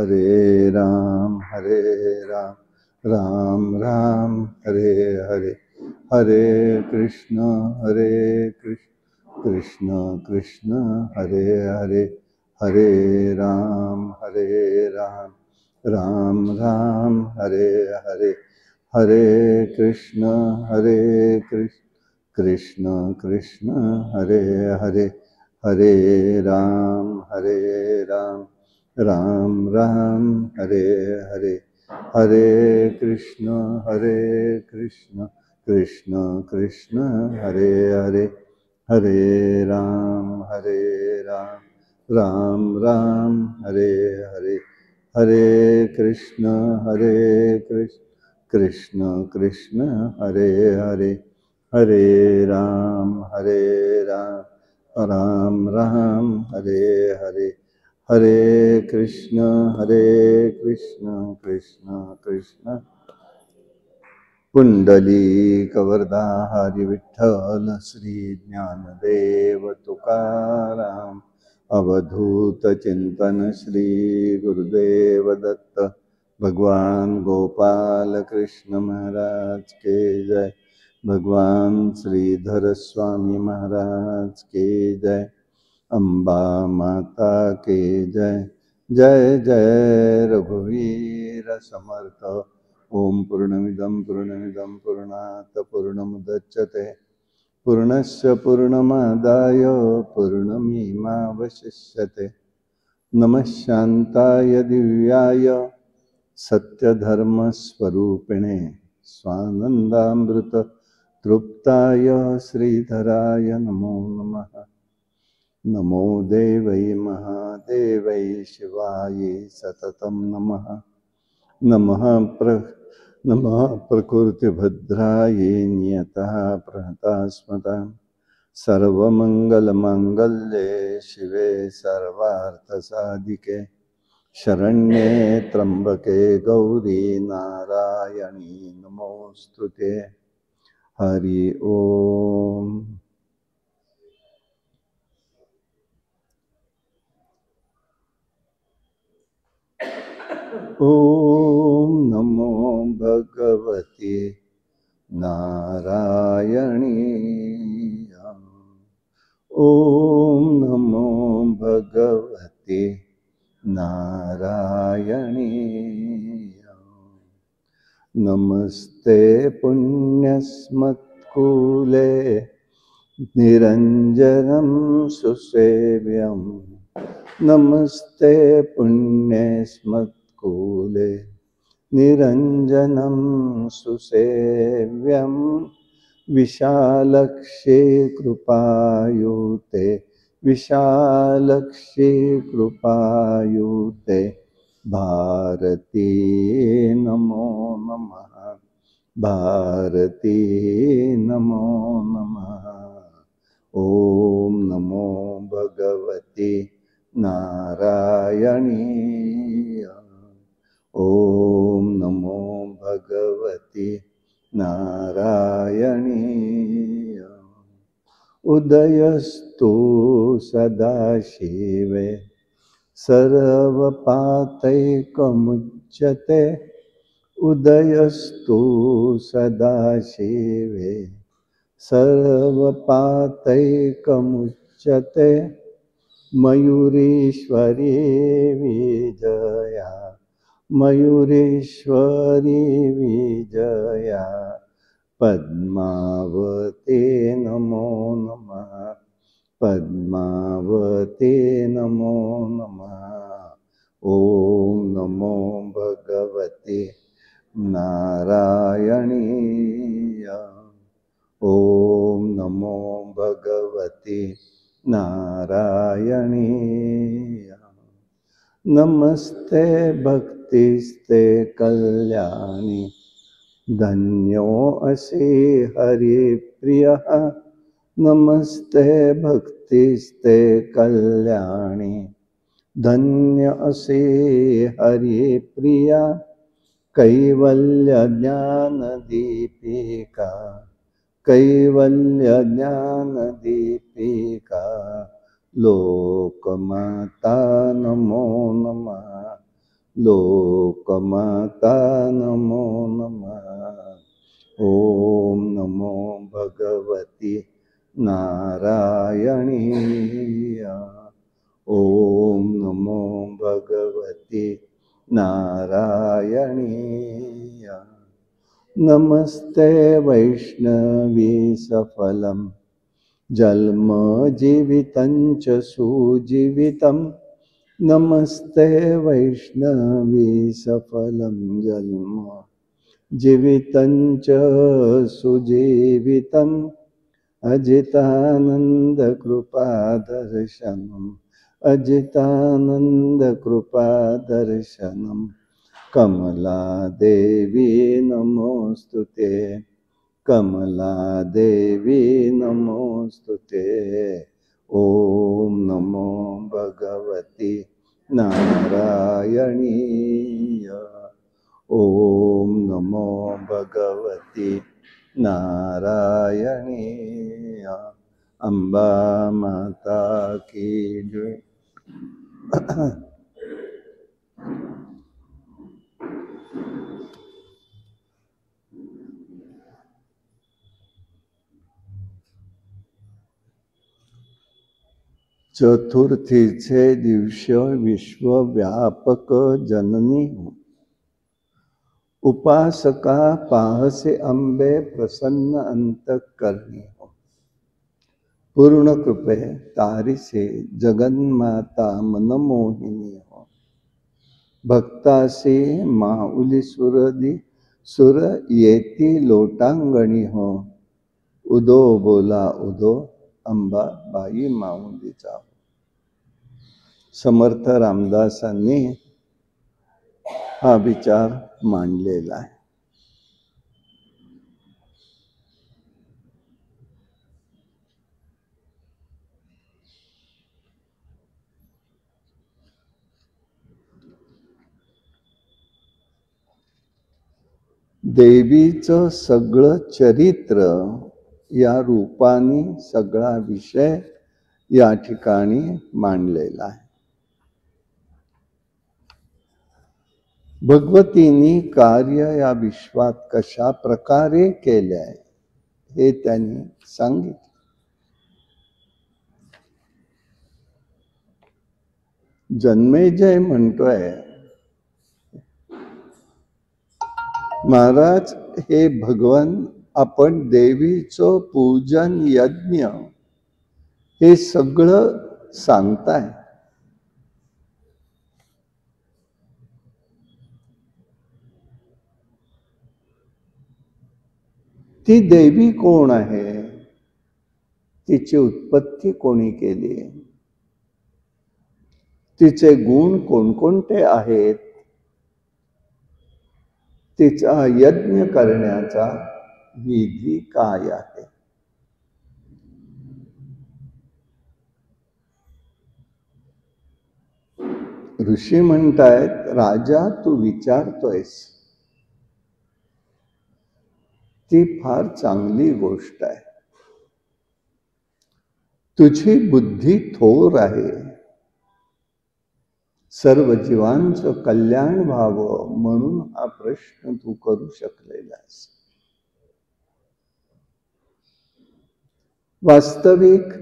हरे राम राम राम हरे हरे, हरे कृष्ण कृष्ण कृष्ण हरे हरे, हरे राम राम राम हरे हरे, हरे कृष्ण कृष्ण कृष्ण हरे हरे, हरे राम राम राम हरे हरे, हरे कृष्ण कृष्ण कृष्ण हरे हरे, हरे राम राम राम हरे हरे, हरे कृष्ण कृष्ण कृष्ण हरे हरे, हरे राम राम राम हरे हरे, हरे कृष्ण कृष्ण कृष्ण पुंडलीकवरदा हरि विठ्ठल श्री ज्ञानदेव तुकाराम, अवधूत चिंतन श्री गुरुदेव दत्त, भगवान गोपाल कृष्ण महाराज के जय, भगवान श्रीधर स्वामी महाराज के जय, अम्बा माता के जय, जय जय रघुवीर समर्थ। ओम पूर्णमिदं पूर्णात् पूर्णमुदच्यते, पूर्णस्य पूर्णमादाय पूर्णमेवावशिष्यते। नमः शान्ताय दिव्याय सत्यधर्मस्वरूपिणे, स्वानन्दामृत तृप्ताय श्रीधराय नमो नमः। नमो देवै महादेवै शिवाय सततं नमः, नमः प्रकृतिभद्रायै नियतः प्रणता स्मता, सर्वमंगलमांगल्ये शिवे सर्वार्थसाधिके, शरण्ये त्र्यंबके गौरी नारायणी नमोस्तुते। हरि ओम। ओम नमो भगवते नारायणीय, ओम नमो भगवते नारायणीय। नमस्ते पुण्यस्मत्कूले निरञ्जनं सुसेव्यं, नमस्ते पुण्यस्मत्कूले निरञ्जनं सुसेव्यं, विशालक्षे कृपायुते विशालक्षे कृपायुते, भारती नमो नमः, भारती नमो नमः। ओम नमो भगवते नारायणीय, ओम नमो भगवते नारायणीय। उदयस्तु सदाशिवे सर्वपातैकमुच्यते, उदयस्तु सदाशिवे सर्वपातैकमुच्यते, मयूरेश्वरी विजया मयूरेश्वरी विजया, पद्मावते नमो नमः, पद्मावते नमो नमः। ओम नमो भगवते नारायणीय, ओम नमो भगवते नारायणीय। नमस्ते भक्तिस्ते कल्याणी, धन्यो असि हरिप्रियः, नमस्ते भक्तिस्ते कल्याणी, धन्य असि हरिप्रिया। कैवल्य ज्ञान दीपिका, कैवल्य ज्ञान दीपिका, लोकमाता नमो नमः, लोकमाता नमो नमः। ओम नमो भगवती नारायणीय। ओम नमो भगवती नारायणीय। नमस्ते वैष्णवी सफलं जन्म जीवितं च सुजीवितं। नमस्ते वैष्णवी सफलं जन्म जीवितं च सुजीवितम्। अजितानंद कृपा दर्शनम् अजितानंद कृपा दर्शनम्। कमला देवी नमोस्तुते। कमला देवी नमोस्तुते। ओम नमो भगवती नारायणीय। ओम नमो भगवती नारायणीय। अंबा माता की जय। चतुर्थीचे दिवस विश्वव्यापक जननी हो। उपासका पाहसे अंबे प्रसन्न अंतःकरणी हो। पूर्ण कृपे तारिसे जगन्माता मनमोहिनी हो। भक्तासी माऊली सुर येती लोटांगणी हो। उदो बोला उदो अंबा बाई माऊलीचा। समर्थ रामदासांनी हा विचार मांडलेला आहे। देवीचं सगळं चरित्र या रूपाने सगळा विषय या ठिकाणी मांडलेला आहे। भगवतीने कार्य या विश्वात कशा प्रकारे केले आहे हे त्यांनी सांगितलं। जन्मेजय म्हणतोय, महाराज हे भगवान आपण देवीचं पूजन यज्ञ हे सगळं सांगताय। ती देवी कोण आहे, तिची उत्पत्ती कोणी केली, तिचे गुण कोणकोणते आहेत, तिचा यज्ञ करण्याचा विधी काय आहे। ऋषी म्हणतायत, राजा तू विचारतोयस ती फार चांगली गोष्ट आहे। तुझी बुद्धी थोर आहे। सर्व जीवांचं कल्याण व्हावं म्हणून हा प्रश्न तू करू शकलेला आहेस। वास्तविक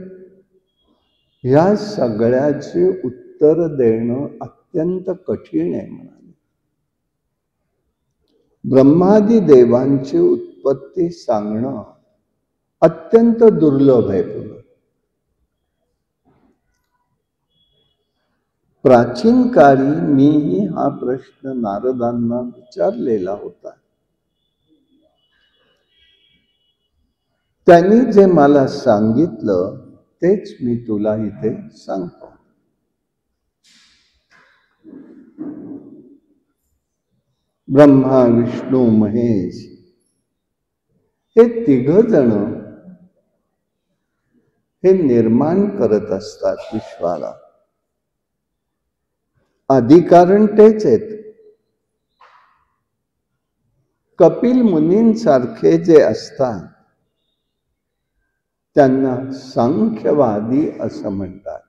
ह्या सगळ्याचे उत्तर देणं अत्यंत कठीण आहे म्हणाले। ब्रह्मादी देवांची उत्पत्ती सांगणं अत्यंत दुर्लभ आहे। प्राचीन काळी मीही हा प्रश्न नारदांना विचारलेला होता। त्यांनी जे मला सांगितलं तेच मी तुला इथे सांगतो। ब्रह्मा विष्णू महेश हे तिघ जण हे निर्माण करत असतात विश्वाला। आदिकारण तेच आहेत। कपिल मुनींसारखे जे असतात त्यांना सांख्यवादी असं म्हणतात।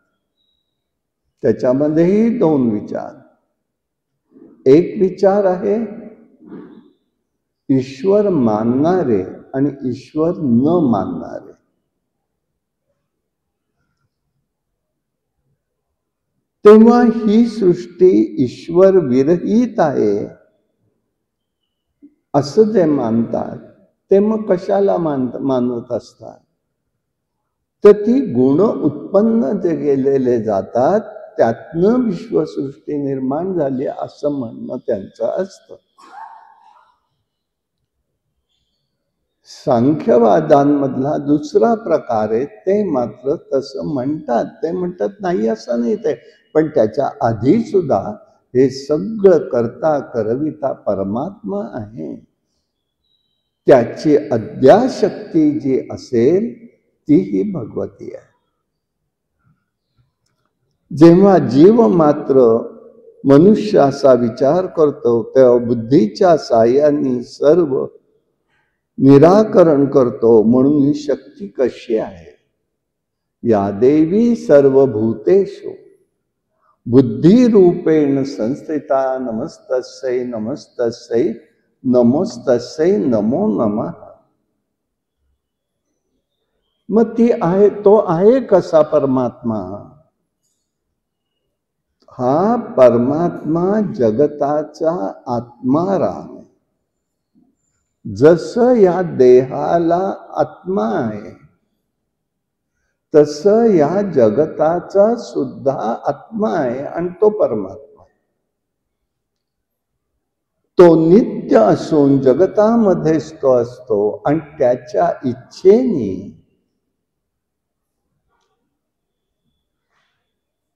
त्याच्यामध्येही दोन विचार, एक विचार आहे ईश्वर मानणारे आणि ईश्वर न मानणारे. तेव्हा ही सृष्टी ईश्वर विरहित आहे असं जे मानतात ते मग कशाला मानत असतात? तर ती गुण उत्पन्न जे गेलेले जातात त्यातनं विश्वसृष्टी निर्माण झाली असं म्हणणं त्यांचं असतं. सांख्यवादांमधला दुसरा प्रकार आहे, ते मात्र तसं म्हणतात. ते म्हणतात नाही असं नाही ते, पण त्याच्या आधी सुद्धा हे सगळं करता करविता परमात्मा आहे. त्याची अद्याशक्ती जी असेल ती ही भगवती आहे. जेव्हा जीव मात्र मनुष्य असा विचार करतो तेव्हा बुद्धीच्या साह्याने सर्व निराकरण करतो. म्हणून ही शक्ती कशी आहे? या देवी सर्वभूतेषु बुद्धिरूपेण संस्थिता नमस्तस्यै नमस्तस्यै नमोस्तस्यै नमो नमः. मग ती आहे, तो आहे कसा परमात्मा? हा परमात्मा जगताचा आत्माराम. जसं या देहाला आत्मा आहे तसं या जगताचा सुद्धा आत्मा आहे आणि तो परमात्मा. तो नित्य असून जगतामध्येच तो असतो आणि त्याच्या इच्छेने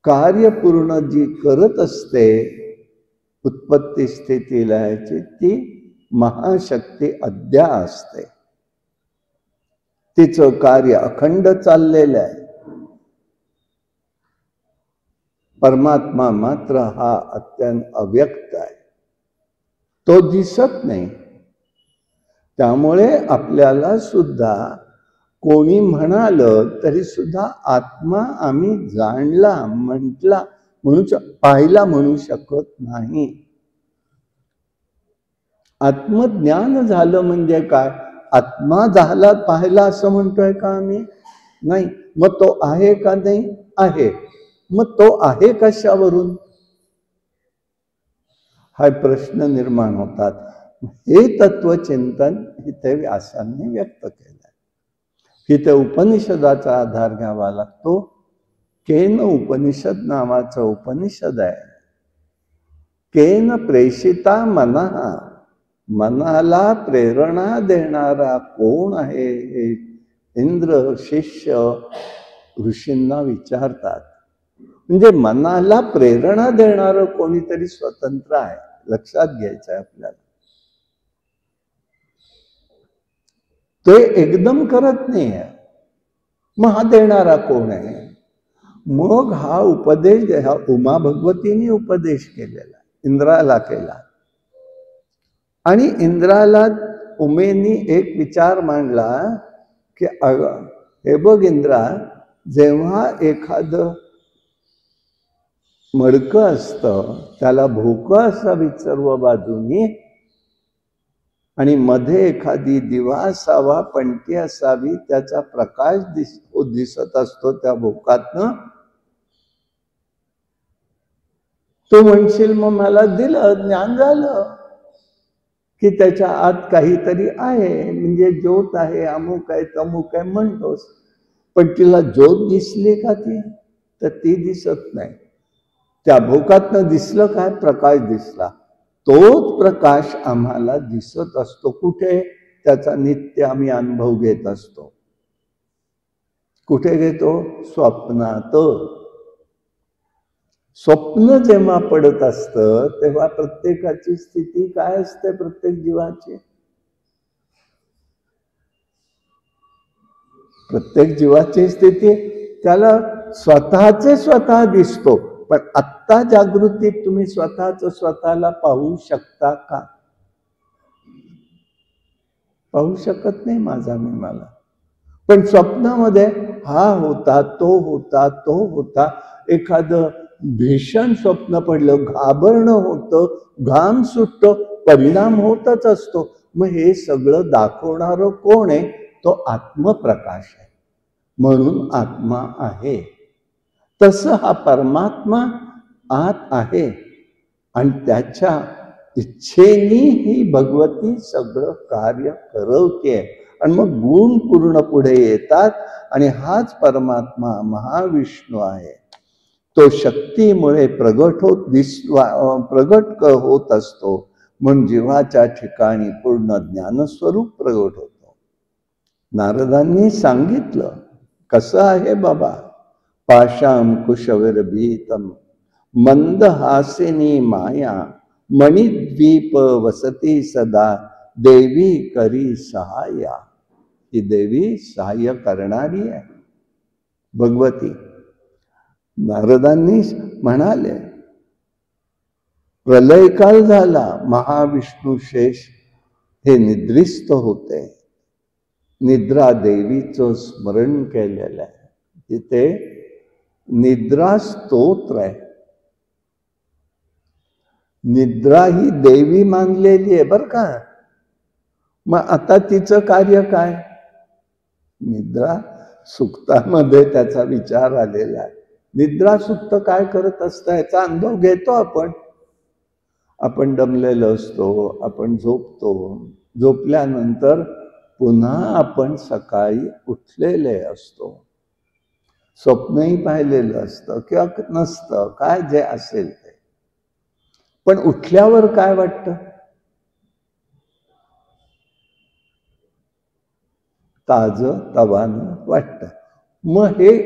कार्य पूर्ण जी करत असते उत्पत्ती स्थिती लयाची, ती महाशक्ती अद्या असते. तिचं कार्य अखंड चाललेलं आहे. परमात्मा मात्र हा अत्यंत अव्यक्त आहे, तो दिसत नाही. त्यामुळे आपल्याला सुद्धा कोणी म्हणालं तरी सुद्धा आत्मा आम्ही जाणला म्हटला पाहिला म्हणू शकत नाही. आत्मज्ञान झालं म्हणजे काय? आत्मा झाला पाहिला असं म्हणतोय का आम्ही? नाही. मग तो आहे का? नाही आहे. मग तो आहे कशावरून? हा प्रश्न निर्माण होतात. हे तत्वचिंतन इथे व्यासांनी व्यक्त केलं. इथे उपनिषदाचा आधार घ्यावा लागतो. केन उपनिषद नावाचं उपनिषद आहे. केन प्रेषिता मनः, मनाला प्रेरणा देणारा कोण आहे? हे इंद्र शिष्य ऋषींना विचारतात. म्हणजे मनाला प्रेरणा देणारं कोणीतरी स्वतंत्र आहे, लक्षात घ्यायचं आहे आपल्याला. ते एकदम करत नाही आहे. मग हा देणारा कोण आहे? मग हा उपदेश हा उमा भगवतीने उपदेश केलेला, इंद्राला केला. आणि इंद्राला उमेनी एक विचार मांडला की हे बघ इंद्रा, जेव्हा एखादं मडकं असतं त्याला भोकं असावी सर्व बाजूनी आणि मध्ये एखादी दिवा असावा, पणती असावी, त्याचा प्रकाश दिसत असतो त्या भोकातनं. तो म्हणशील मग मला दिलं, ज्ञान झालं की त्याच्या आत काहीतरी आहे, म्हणजे ज्योत आहे, अमुक आहे तमुक आहे म्हणतोस. पण तिला ज्योत दिसली का? ती तर ती दिसत नाही. त्या भोकातनं दिसलं काय? प्रकाश दिसला. तोच प्रकाश आम्हाला दिसत असतो. कुठे? त्याचा नित्य आम्ही अनुभव घेत असतो. कुठे घेतो? स्वप्नात. स्वप्न जेव्हा पडत असतं तेव्हा प्रत्येकाची स्थिती काय असते? प्रत्येक जीवाची, प्रत्येक जीवाची स्थिती त्याला स्वतःचे स्वतः दिसतो. पण आत्ता जागृतीत तुम्ही स्वतःच स्वतःला पाहू शकता का? पाहू शकत नाही. माझा मी मला. पण स्वप्नामध्ये हा होता, तो होता, तो होता. एखादं भीषण स्वप्न पडलं, घाबरणं होतं, घाम सुटतो, परिणाम होतच असतो. मग हे सगळं दाखवणारं कोण आहे? तो आत्मप्रकाश आहे. म्हणून आत्मा आहे. तसं हा परमात्मा आत आहे आणि त्याच्या इच्छेनी ही भगवती सगळं कार्य करवते. आणि मग गुण पूर्ण पुढे येतात आणि हाच परमात्मा महाविष्णू आहे. तो शक्तीमुळे प्रगट होत असतो. म्हणून जीवाच्या ठिकाणी पूर्ण ज्ञानस्वरूप प्रगट होतो. नारदांनी सांगितलं कसं आहे बाबा. पाशांकुशविरभीतम मंदहासिनी माया मणिद्वीप वसती सदा देवी करी सहाय्या. ही देवी सहाय्य करणारी आहे भगवती. नारदांनी म्हणाले प्रलयकाल झाला, महाविष्णू शेष हे निद्रिस्त होते. निद्रा देवीचं स्मरण केलेलं आहे. तिथे निद्रा स्तोत्र आहे. निद्रा ही देवी मानलेली आहे बर का. मग आता तिचं कार्य काय? निद्रा सुक्तामध्ये त्याचा विचार आलेला आहे. निद्रा सुक्त काय करत असतं याचा अनुभव घेतो आपण. आपण दमलेलो असतो, आपण झोपतो. झोपल्यानंतर पुन्हा आपण सकाळी उठलेले असतो. स्वप्नही पाहिलेलं असतं किंवा नसतं, काय जे असेल ते. पण उठल्यावर काय वाटतं? ताजं तवानं वाटतं. मग हे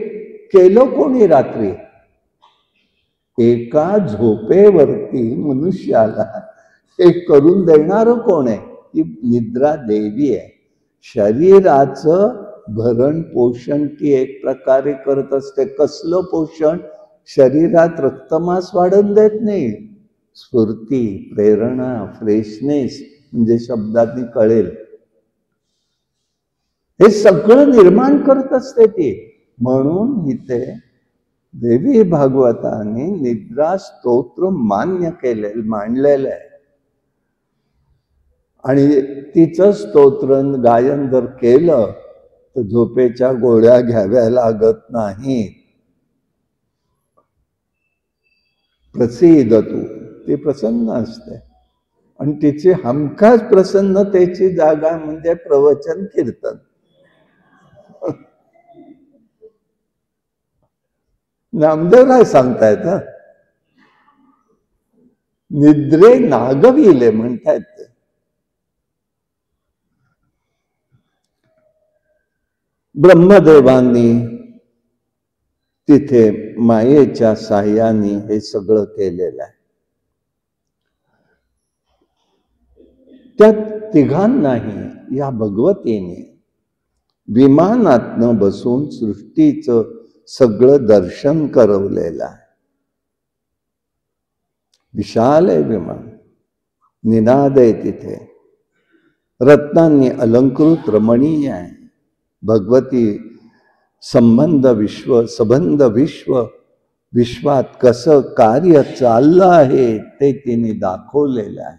केलं कोणी रात्री? एका झोपेवरती मनुष्याला हे करून देणार कोण आहे? ती निद्रा देवी आहे. शरीराचं भरण पोषण ती एक प्रकारे करत असते. कसलं पोषण? शरीरात रक्तमास वाढून देत नाही. स्फूर्ती, प्रेरणा, फ्रेशनेस म्हणजे शब्दांनी कळेल, हे सगळं निर्माण करत असते ती. म्हणून इथे देवी भागवताने निद्रा स्तोत्र मांडलेलं आहे. आणि तिचं स्तोत्र गायन जर केलं तर झोपेच्या गोळ्या घ्याव्या लागत नाही. प्रसिद्ध तू, ती प्रसन्न असते. आणि तिची हमखास प्रसन्नतेची जागा म्हणजे प्रवचन कीर्तन. नामदेवराय सांगतायत निद्रे नागविले म्हणतायत ते. ब्रह्मदेवांनी तिथे मायेच्या साह्याने हे सगळं केलेलं आहे. त्या तिघांनाही या भगवतीने विमानातनं बसून सृष्टीचं सगळं दर्शन करवलेलं आहे. विशाल आहे विमान. निनाद आहे तिथे. रत्नांनी अलंकृत रमणीय आहे. भगवती संबंध विश्व विश्वात कसं कार्य चाललं आहे ते तिने दाखवलेलं आहे.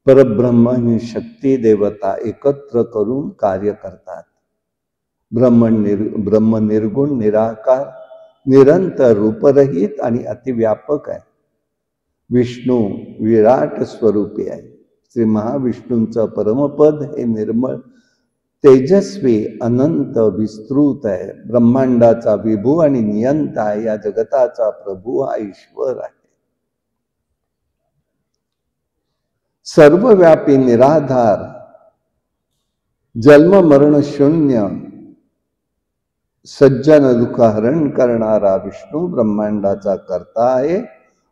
परब्रह्म आणि शक्ती देवता एकत्र करून कार्य करतात. ब्रह्म निर्गुण निराकार निरंतर रूपरहित आणि अतिव्यापक आहे. विष्णू विराट स्वरूपी आहे. श्री महाविष्णूंचं परमपद हे निर्मळ तेजस्वी अनंत विस्तृत आहे. ब्रह्मांडाचा विभू आणि नियंता आहे. या जगताचा प्रभू हा ईश्वर आहे. सर्वव्यापी निराधार जन्म मरण शून्य सज्जन दुःख हरण करणारा विष्णू ब्रह्मांडाचा कर्ता आहे.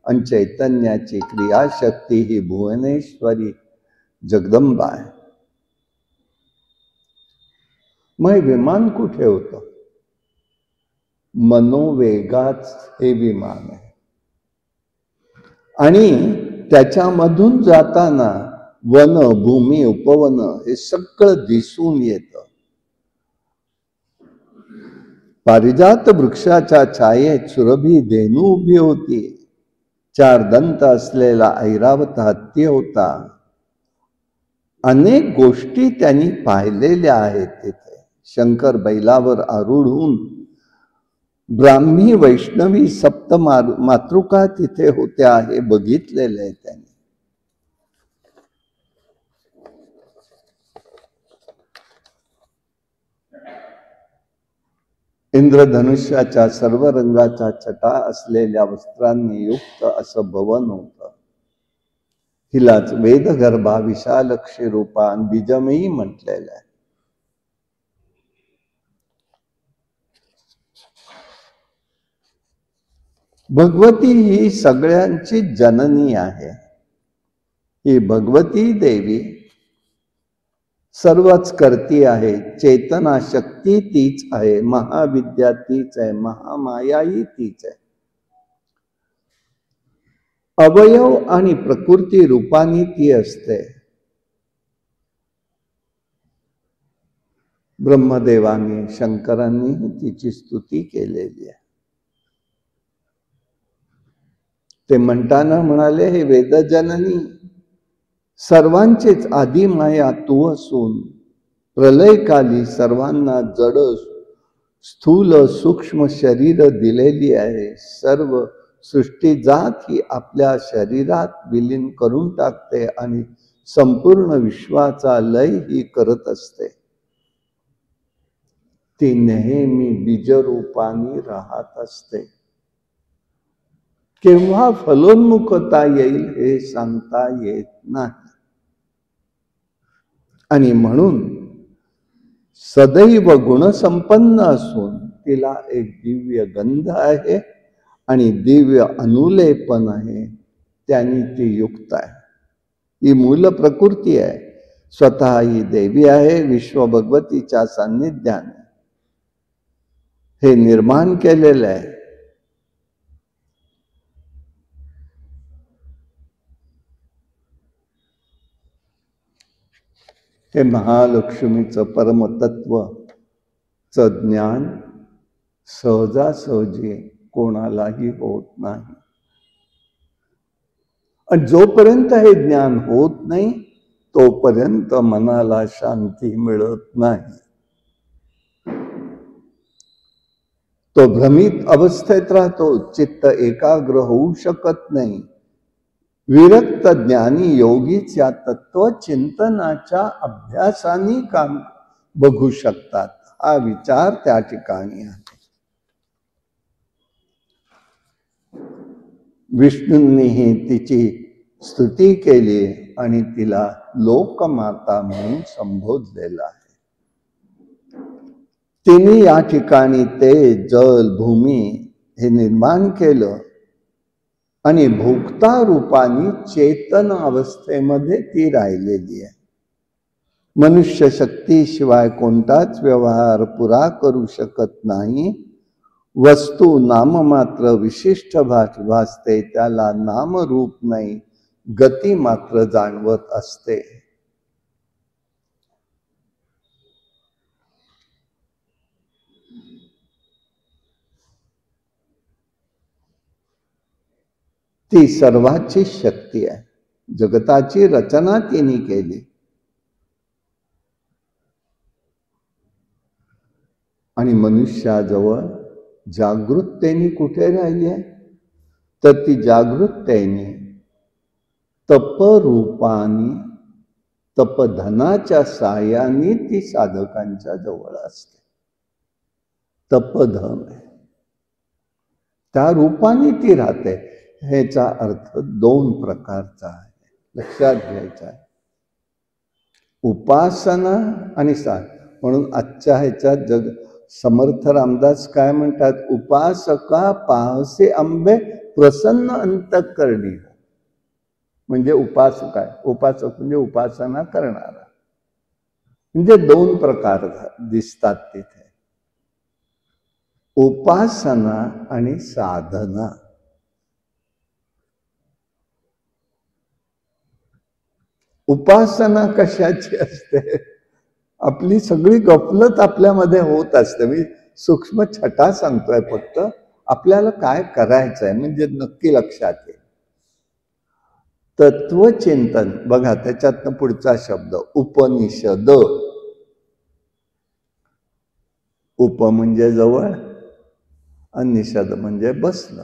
आणि चैतन्याची क्रियाशक्ती ही भुवनेश्वरी जगदंबा आहे. मग विमान कुठे होतं? मनोवेगाच हे विमान आहे. आणि त्याच्यामधून जाताना वन भूमी उपवन हे सगळं दिसून येतं. पारिजात वृक्षाच्या छायेत सुरभी धेनू उभी होती. 4 दंत असलेला ऐरावत हत्ती होता. अनेक गोष्टी त्यांनी पाहिलेल्या आहेत तिथे. शंकर बैलावर आरूढ होऊन ब्राह्मी वैष्णवी सप्त मातृका तिथे होत्या हे बघितलेलं आहे त्यांनी. इंद्रधनुष्याच्या सर्व रंगाच्या छटा असलेल्या वस्त्रांनी युक्त असं भवन होतं. हिलाच वेदगर्भा विशाल क्षीरूपान बीजमयी म्हटलेलं आहे. भगवती ही सगळ्यांची जननी आहे. ही भगवती देवी सर्वच करती आहे. चेतना शक्ती तीच आहे, महाविद्या तीच आहे, महामायाही तीच आहे. अवयव आणि प्रकृती रूपाने ती असते. ब्रह्मदेवाने शंकरांनी तिची स्तुती केलेली आहे. ते म्हणताना म्हणाले, हे वेदजननी, सर्वांचेच आदी माया तू असून प्रलयकाली सर्वांना जड स्थूल सूक्ष्म शरीर दिलेली आहे. सर्व सृष्टी जात ही आपल्या शरीरात विलीन करून टाकते आणि संपूर्ण विश्वाचा लय ही करत असते. ती नेहमी बीजरूपाने राहत असते. केव्हा फलोन्मुखता येईल हे सांगता येत नाही. आणि म्हणून सदैव गुणसंपन्न असून तिला एक दिव्य गंध आहे आणि दिव्य अनुलेपन आहे. त्याने ती युक्त आहे. ही मूल प्रकृती आहे. स्वतः ही देवी आहे. विश्व भगवतीच्या सान्निध्याने हे निर्माण केलेलं आहे. हे महालक्ष्मीचं परमतत्वचं ज्ञान सहजासहजी कोणालाही होत नाही. आणि जोपर्यंत हे ज्ञान होत नाही तोपर्यंत मनाला शांती मिळत नाही. तो भ्रमित अवस्थेत राहतो. चित्त एकाग्र होऊ शकत नाही. विरक्त ज्ञानी योगीच या तत्वचिंतनाच्या अभ्यासाने काम बघू शकतात. हा विचार त्या ठिकाणी आहे. विष्णूंनीही तिची स्तुती केली आणि तिला लोकमाता म्हणून संबोधलेलं आहे. तिने या ठिकाणी तेज, जल, भूमी हे निर्माण केलं आणि भोक्ता रूपाने चेतन अवस्थेमध्ये ती राहिलेली आहे. मनुष्य शक्तीशिवाय कोणताच व्यवहार पुरा करू शकत नाही. वस्तू नाममात्र विशिष्ट भासते, त्याला नामरूप नाही, गती मात्र जाणवत असते. ती सर्वाची शक्ती आहे. जगताची रचना तिने केली आणि मनुष्याजवळ जागृततेने कुठे राहिली आहे तर ती जागृततेने तपरूपाने तपधनाच्या साहाय्याने ती साधकांच्या जवळ असते. तपधन आहे, त्या रूपाने ती राहते. ह्याचा अर्थ 2 प्रकारचा आहे, लक्षात घ्यायचा आहे. उपासना आणि साधना. म्हणून आजच्या ह्याच्यात समर्थ रामदास काय म्हणतात, उपासका पाहसे आंबे प्रसन्न अंतःकरणी. म्हणजे उपासक आहे. उपासक म्हणजे उपासना करणारा. म्हणजे 2 प्रकार दिसतात तिथे, उपासना आणि साधना. उपासना कशाची असते? आपली सगळी गफलत आपल्यामध्ये होत असते. मी सूक्ष्म छटा सांगतोय फक्त, आपल्याला काय करायचंय म्हणजे नक्की लक्षात येईल. तत्वचिंतन बघा, त्याच्यातनं पुढचा शब्द उपनिषद. उप म्हणजे जवळ, अनिषद म्हणजे बसणं.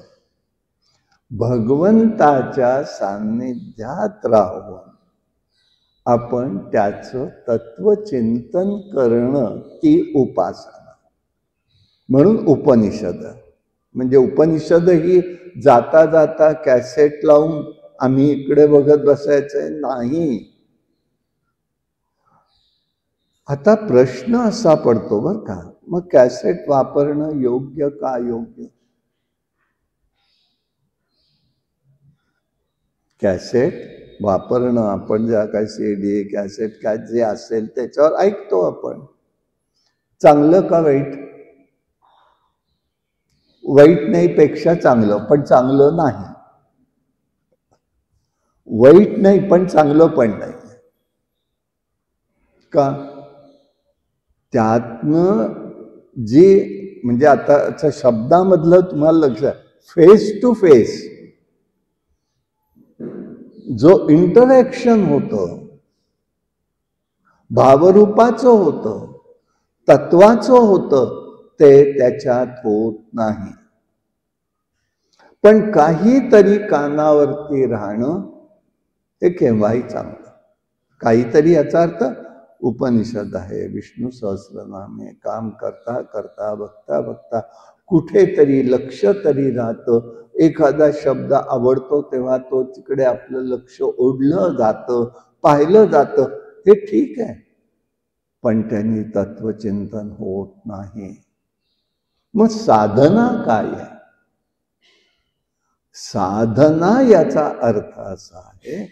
भगवंताच्या सान्निध्यात राहून आपण त्याचं तत्वचिंतन करणं ती उपासना. म्हणून उपनिषद. म्हणजे उपनिषद ही जाता जाता कॅसेट लावून आम्ही इकडे बघत बसायचंय नाही. आता प्रश्न असा पडतो बर का, मग कॅसेट वापरणं योग्य का योग्य? कॅसेट वापरणं, आपण ज्या काय CD कॅसेट काय जे असेल त्याच्यावर ऐकतो आपण, चांगलं का वाईट? वाईट नाही पेक्षा चांगलं, पण चांगलं नाही. वाईट नाही पण चांगलं पण नाही. का? त्यातनं जी म्हणजे आताच्या शब्दामधलं तुम्हाला लक्षात, फेस टू फेस जो इंटरॅक्शन होतं, भावरूपाचं होतं, तत्वाचं होतं, ते त्याच्यात होत नाही. पण काहीतरी कानावरती राहणं हे केव्हाही चांगलं. काहीतरी याचा अर्थ उपनिषद आहे, विष्णू सहस्रनामे, काम करता करता बघता बघता कुठेतरी लक्ष तरी राहतं. एखादा शब्द आवडतो तेव्हा तो तिकडे आपलं लक्ष ओढलं जातं, पाहिलं जातं, हे ठीक आहे. पण त्यांनी तत्वचिंतन होत नाही. मग साधना काय आहे? साधना याचा अर्थ असा आहे,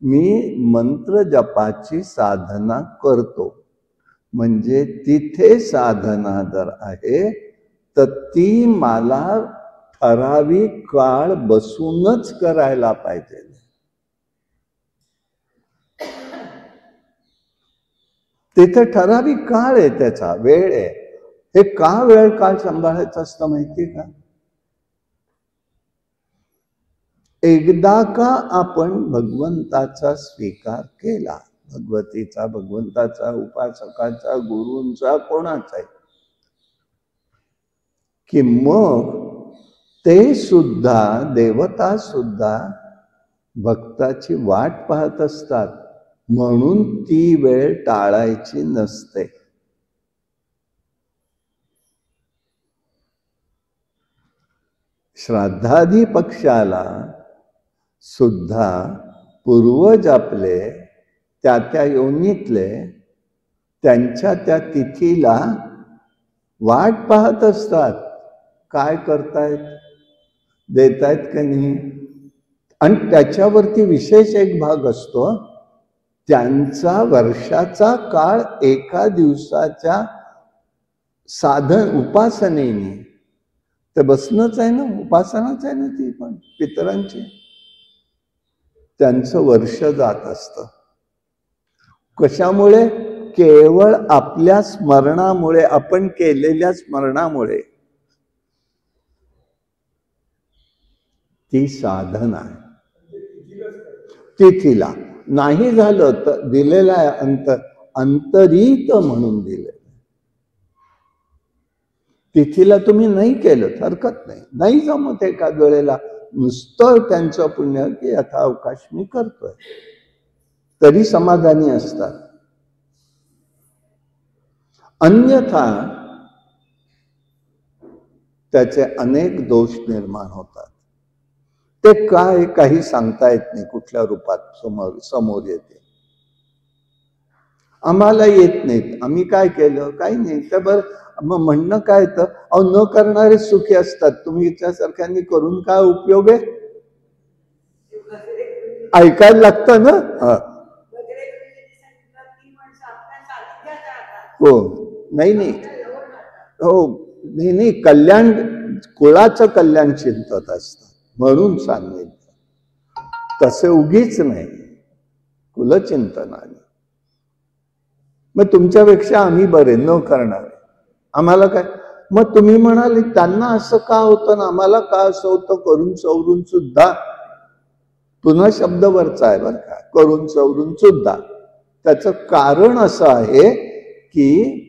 मी मंत्र जपाची साधना करतो म्हणजे तिथे साधना जर आहे तर ती मला ठराविक काळ बसूनच करायला पाहिजे. तिथे ठराविक काळ आहे, त्याचा वेळ आहे. हे का वेळ काळ सांभाळायचं असतं माहितीये का? एकदा का आपण भगवंताचा स्वीकार केला, भगवतीचा, भगवंताचा, उपासकाचा, गुरूंचा, कोणाचाही, कि मग ते सुद्धा, देवता सुद्धा भक्ताची वाट पाहत असतात. म्हणून ती वेळ टाळायची नसते. श्राद्धादी पक्षाला सुद्धा पूर्वज आपले त्या योनीतले त्यांच्या त्या तिथीला वाट पाहत असतात. काय करतायत, देतायत का नाही. आणि त्याच्यावरती विशेष एक भाग असतो, त्यांचा वर्षाचा काळ एका दिवसाच्या साधन उपासनेने, तर बसणंच आहे ना, उपासनाच आहे ना ती पण पितरांची. त्यांचं वर्ष जात असतं. कशामुळे? केवळ आपल्या स्मरणामुळे, आपण केलेल्या स्मरणामुळे. ती साधना आहे. तिथीला नाही झालं तर दिलेला आहे, अंतरित म्हणून दिले. तिथीला तुम्ही नाही केलं हरकत नाही, नाही जमत एका वेळेला, नुसतं त्यांचं पुण्य की यथा अवकाश मी करतोय, तरी समाधानी असतात. अन्यथा त्याचे अनेक दोष निर्माण होतात. ते काय काही सांगता येत नाही, कुठल्या रूपात समोर येते. आम्हाला येत नाहीत, आम्ही काय केलं, काही नाही. तर बरं मग म्हणणं काय तर, अहो न करणारे सुखी असतात, तुम्ही इच्छासारख्यांनी करून काय उपयोग आहे? ऐकायला लागतं ना. हो, नाही नाही, हो नाही नाही, कल्याण कुळाचं कल्याण चिंतत असतं म्हणून सांगितलं. तसे उगीच नाही, कुलचिंतनाने. मग तुमच्यापेक्षा आम्ही बरे न करणारे, आम्हाला काय मग तुम्ही म्हणाले त्यांना असं का होतं ना आम्हाला का असं होतं, करून सवरून सुद्धा. पुन्हा शब्द वरचा आहे बरं का, करून सवरून सुद्धा. त्याचं कारण असं आहे की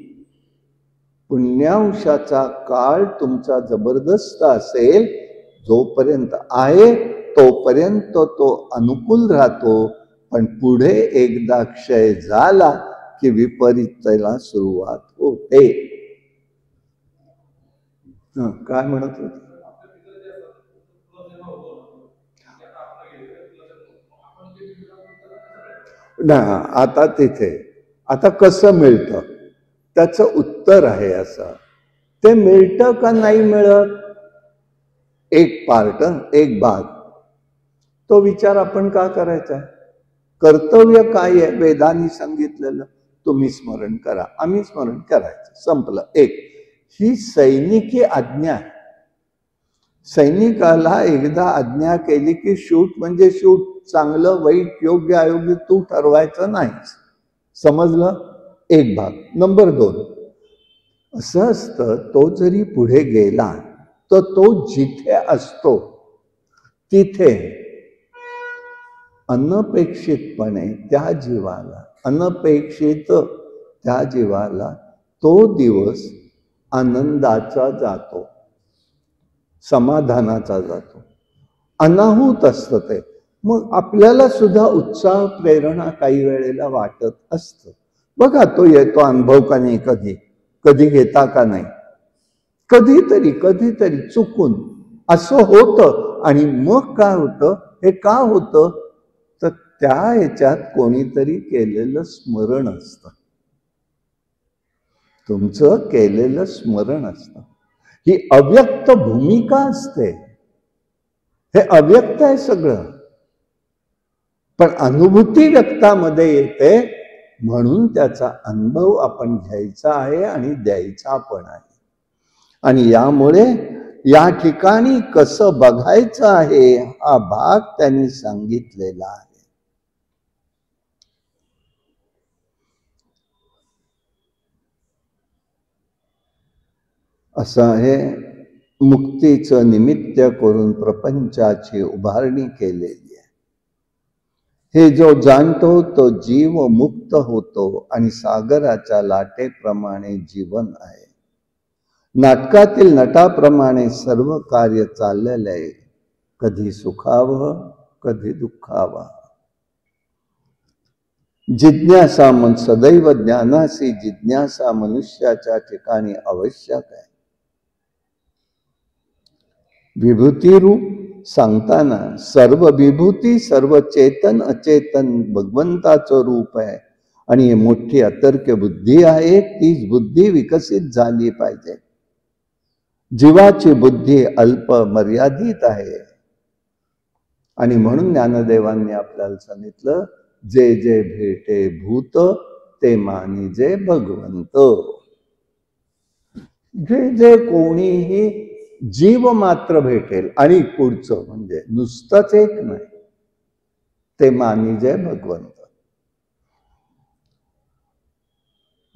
पुण्यांशाचा काळ तुमचा जबरदस्त असेल, जोपर्यंत आहे तोपर्यंत तो अनुकूल राहतो, पण पुढे एकदा क्षय झाला की विपरीताला सुरुवात होते. काय म्हणत होते? ना आता तिथे आता कसं मिळतं त्याचं उत्तर आहे असं. ते मिळतं का नाही मिळत, एक पार्ट, एक भाग. तो विचार आपण का करायचा? कर्तव्य काय आहे वेदांनी सांगितलेलं, तुम्ही स्मरण करा, आम्ही स्मरण करायचं, संपलं. एक ही सैनिकी आज्ञा आहे. सैनिकाला एकदा आज्ञा केली की शूट म्हणजे शूट, चांगलं वाईट योग्य अयोग्य तू ठरवायचं नाहीच. समजलं? एक भाग. नंबर 2, असं असतं तो जरी पुढे गेला तर तो जिथे असतो तिथे अनपेक्षितपणे त्या जीवाला, अनपेक्षित त्या जीवाला तो दिवस आनंदाचा जातो, समाधानाचा जातो, अनाहूत असतं ते. मग आपल्याला सुद्धा उत्साह प्रेरणा काही वेळेला वाटत असतं. बघा तो येतो अनुभव का नाही, कधी कधी घेता का नाही, कधीतरी चुकून असं होतं. आणि मग काय होतं, हे का होतं, तर त्या ह्याच्यात कोणीतरी केलेलं स्मरण असतं, तुमचं केलेलं स्मरण असतं. ही अव्यक्त भूमिका असते, हे अव्यक्त आहे सगळं, पण अनुभूती व्यक्तामध्ये येते, म्हणून त्याचा अनुभव आपण घ्यायचा आहे आणि द्यायचा पण आहे. आणि यामुळे या ठिकाणी कसं बघायचं आहे हा भाग त्यांनी सांगितलेला आहे. असं आहे, मुक्तीचं निमित्त करून प्रपंचाची उभारणी केलेली आहे. हे जो जाणतो तो जीव मुक्त होतो आणि सागराच्या लाटेप्रमाणे जीवन आहे. नाटकातील नटाप्रमाणे सर्व कार्य चाललेलं आहे, कधी सुखावं कधी दुःखावं. जिज्ञासा सदैव ज्ञानासी जिज्ञासा मनुष्याच्या ठिकाणी आवश्यक आहे. विभूती रूप सांगताना सर्व विभूती सर्व चेतन अचेतन भगवंताचं रूप आहे. आणि मोठी अतर्क्य बुद्धी आहे, तीच बुद्धी विकसित झाली पाहिजे. जीवाची बुद्धी अल्प मर्यादित आहे. आणि म्हणून ज्ञानदेवांनी आपल्याला सांगितलं, जे जे भेटे भूत ते मानिजे भगवंत. जे जे कोणीही जीव मात्र भेटेल, आणि पुढचं म्हणजे नुसतंच एक नाही, ते मानिजे भगवंत.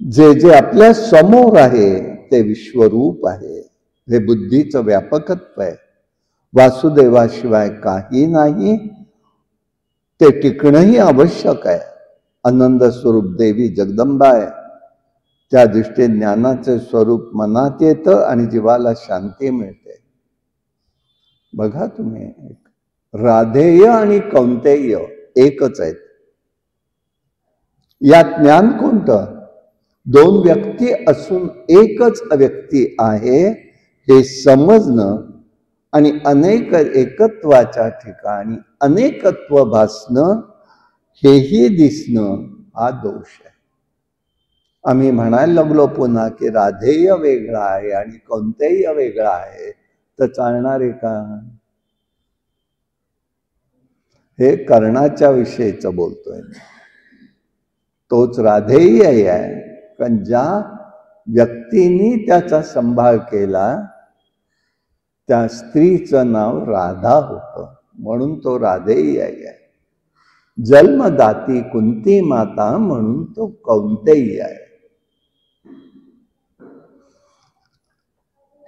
जे जे आपल्या समोर आहे ते विश्वरूप आहे, हे बुद्धीचं व्यापकत्व आहे. वासुदेवाशिवाय काही नाही, ते टिकणंही आवश्यक आहे. आनंद स्वरूप देवी जगदंबा आहे, त्या दृष्टीने ज्ञानाचे स्वरूप मनात येतं आणि जीवाला शांती मिळते. बघा तुम्ही, राधेय आणि कौंतेय एकच आहेत. यात ज्ञान कोणतं? दोन व्यक्ती असून एकच व्यक्ती आहे हे समजणं आणि अनेक एकत्वाच्या ठिकाणी अनेकत्व भासणं, हेही दिसणं, हा दोष आहे. आम्ही म्हणायला लागलो पुन्हा की राधेय वेगळा आहे आणि कौंतेय वेगळा आहे, तर चालणार आहे का? हे कर्णाच्या विषयीचं बोलतोय. तोच राधेय आहे, पण ज्या व्यक्तीने त्याचा सांभाळ केला त्या स्त्रीचं नाव राधा होतं, म्हणून तो राधेय आहे. जन्मदाती कुंती माता म्हणून तो कौंतेय आहे.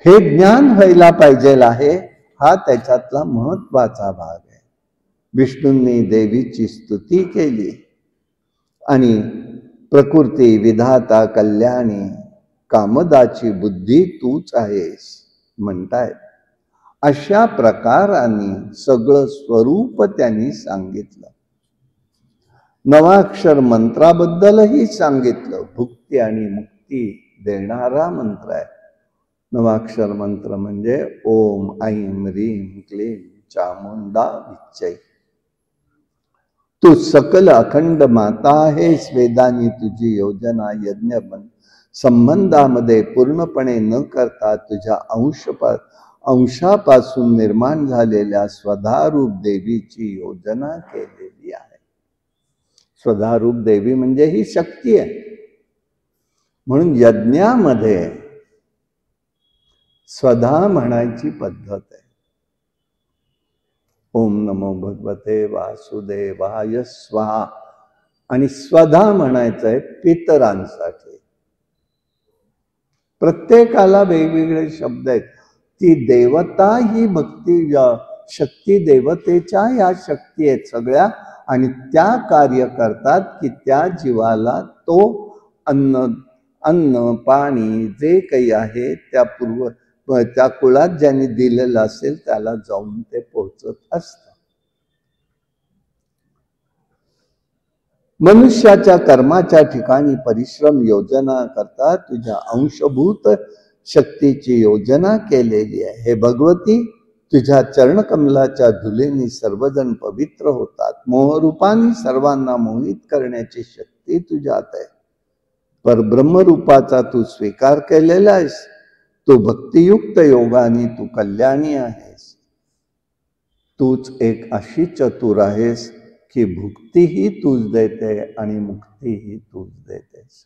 हे ज्ञान व्हायला पाहिजे आहे, हा त्याच्यातला महत्वाचा भाग आहे. विष्णूंनी देवीची स्तुती केली आणि प्रकृती विधाता कल्याणी कामदाची बुद्धी तूच आहेस म्हणतायत. अशा प्रकाराने सगळं स्वरूप त्यांनी सांगितलं. नवाक्षर मंत्राबद्दलही सांगितलं. भुक्ती आणि मुक्ती देणारा मंत्र आहे नवाक्षर मंत्र. म्हणजे ओम ऐं ह्रीं क्लीं चामुंडा विच्चै. तू सकल अखंड माता आहेस. वेदांनी तुझी योजना यज्ञ संबंधामध्ये पूर्णपणे न करता तुझ्या अंशापासून निर्माण झालेल्या स्वधारूप देवीची योजना केलेली आहे. स्वधारूप देवी म्हणजे ही शक्ती आहे. म्हणून यज्ञामध्ये स्वधा म्हणायची पद्धत आहे. ओम नमो भगवते वासुदेवाय स्वाहा. आणि स्वधा म्हणायचं आहे पितरांसाठी. प्रत्येकाला वेगवेगळे शब्द आहेत. ती देवता ही भक्ती शक्ती देवतेच्या या शक्ती आहेत सगळ्या, आणि त्या कार्य करतात की त्या जीवाला तो अन्न पाणी जे काही आहे त्या कुळात ज्यांनी दिलेलं असेल त्याला जाऊन ते पोहोचत असतं. मनुष्याच्या कर्माच्या ठिकाणी परिश्रम योजना करता तुझ्या अंशभूत शक्तीची योजना केलेली आहे. हे भगवती, तुझ्या चरणकमलाच्या धुलेने सर्वजण पवित्र होतात. मोहरूपाने सर्वांना मोहित करण्याची शक्ती तुझ्यात आहे. पर ब्रह्मरूपाचा तू स्वीकार केलेला आहेस. तू भक्तियुक्त योगाने तू कल्याणी आहेस. तूच एक अशी चतुर आहेस की भुक्तीही तूच देते आणि मुक्तीही तूच देतेस.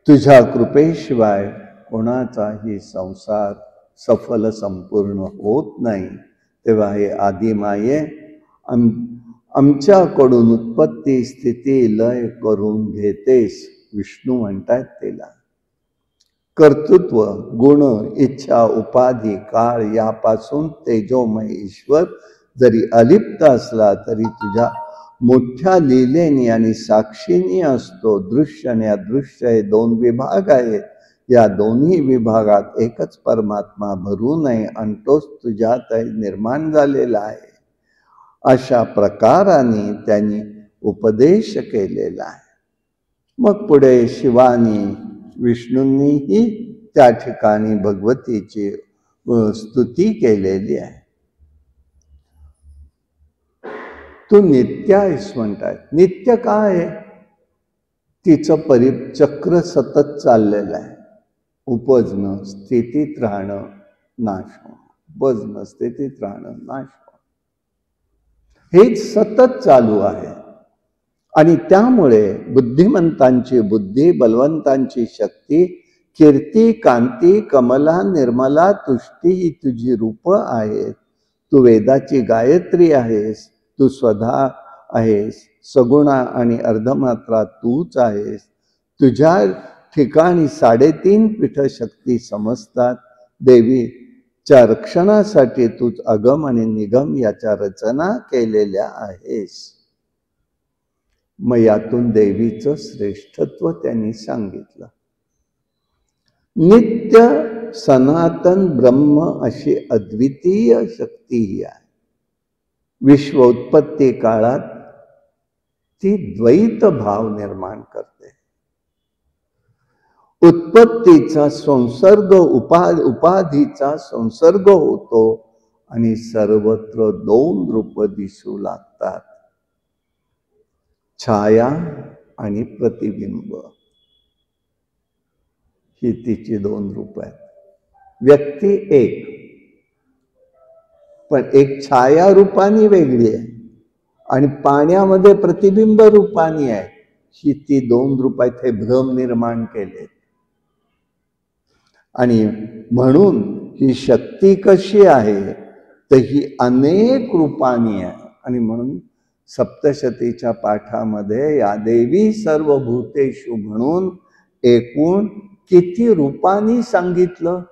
तुझ्या कृपेशिवाय कोणाचाही संसार सफल संपूर्ण होत नाही. तेव्हा हे आदिमाये, आमच्याकडून उत्पत्ती स्थिती लय करून घेतेस. विष्णू म्हणतात तिला. कर्तृत्व, गुण, इच्छा, उपाधी, काळ यापासून तेजोमय ईश्वर जरी अलिप्त असला तरी तुझ्या मोठ्या लीलेनी आणि साक्षीनी असतो. दृश्य आणि अदृश्य हे दोन विभाग आहेत. या दोन्ही विभागात एकच परमात्मा भरूनही अंतोच तुझ्यात निर्माण झालेला आहे. अशा प्रकाराने त्यांनी उपदेश केलेला आहे. मग पुढे शिवानी विष्णूंनीही त्या ठिकाणी भगवतीची स्तुती केलेली आहे. तू नित्य आहेस म्हणतात. नित्य काय आहे? तिचं परिचक्र सतत चाललेलं आहे. उपजणं, स्थितीत राहणं, नाश होणं. उपजणं, स्थितीत राहणं, नाश होणं, हे सतत चालू आहे. आणि त्यामुळे बुद्धिमंतांची बुद्धी, बलवंतांची शक्ती, कीर्ती, कांती, कमला, निर्मला, तुष्टी ही तुझी रूप आहेत. तू वेदाची गायत्री आहेस. तू स्वधा आहेस. सगुणा आणि अर्धमात्रा तूच आहेस. तुझ्या ठिकाणी 3.5 पीठशक्ती समजतात. देवीच्या रक्षणासाठी तूच अगम आणि निगम याच्या रचना केलेल्या आहेस. मग यातून देवीचं श्रेष्ठत्व त्यांनी सांगितलं. नित्य सनातन ब्रह्म अशी अद्वितीय शक्ती ही आहे. विश्व उत्पत्ती काळात ती द्वैत भाव निर्माण करते. उत्पत्तीचा संसर्ग, उपाधीचा संसर्ग होतो आणि सर्वत्र 2 रूप दिसू लागतात. छाया आणि प्रतिबिंब ही तिची 2 रूप आहेत. व्यक्ती एक, पण एक छाया रूपाने वेगळी आहे आणि पाण्यामध्ये प्रतिबिंब रूपाने आहे. ही ती 2 रूप आहेत. हे भ्रम निर्माण केले. आणि म्हणून ही शक्ती कशी आहे तर ही अनेक रूपांनी आहे. आणि म्हणून सप्तशतीच्या पाठामध्ये या देवी सर्व भूतेषु म्हणून एकूण किती रूपांनी सांगितलं.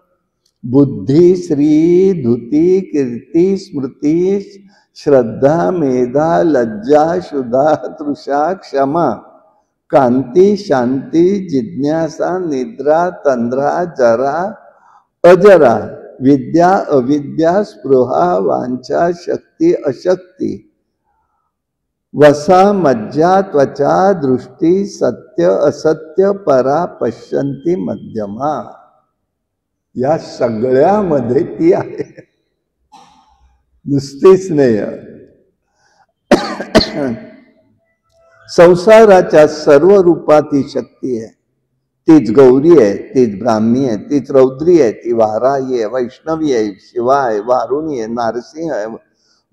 बुद्धी, श्री, धुती, कीर्ती, स्मृती, श्रद्धा, मेधा, लज्जा, शुद्धा, तृषा, क्षमा, कांती, शांती, जिज्ञासा, निद्रा, तंद्रा, जरा, अजरा, विद्या, अविद्या, स्पृहा, वांछा, शक्ती, अशक्ती, वसा, मज्जा, त्वचा, दृष्टी, सत्य, असत्य, परा, पश्यंती, मध्यमा. या सगळ्यामध्ये ती आहे, नुसतीच नाही. संसाराच्या सर्व रूपात ही शक्ती आहे. तीच गौरी आहे, तीच ब्राह्मी आहे, तीच रौद्री आहे, ती वाराही आहे, वैष्णवी आहे, शिवा आहे, वारुणी आहे, नारसिंह आहे.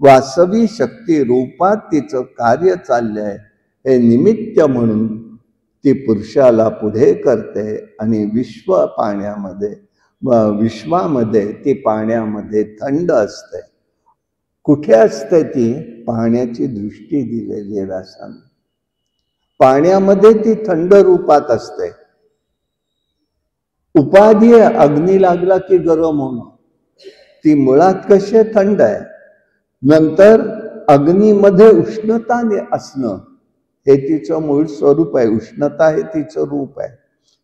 वासवी शक्ती रूपात तिचं कार्य चाललंय. हे निमित्त म्हणून ती पुरुषाला पुढे करते आणि विश्वामध्ये ती पाण्यामध्ये थंड असते. कुठे असते ती? पाण्याची दृष्टी दिलेली व्यासाने. पाण्यामध्ये ती थंड रूपात असते. उपाधी आहे, अग्नी लागला की गरम होणं. ती मुळात कशी थंड आहे. नंतर अग्नीमध्ये उष्णता असणं हे तिचं मूळ स्वरूप आहे. उष्णता हे तिचं रूप आहे.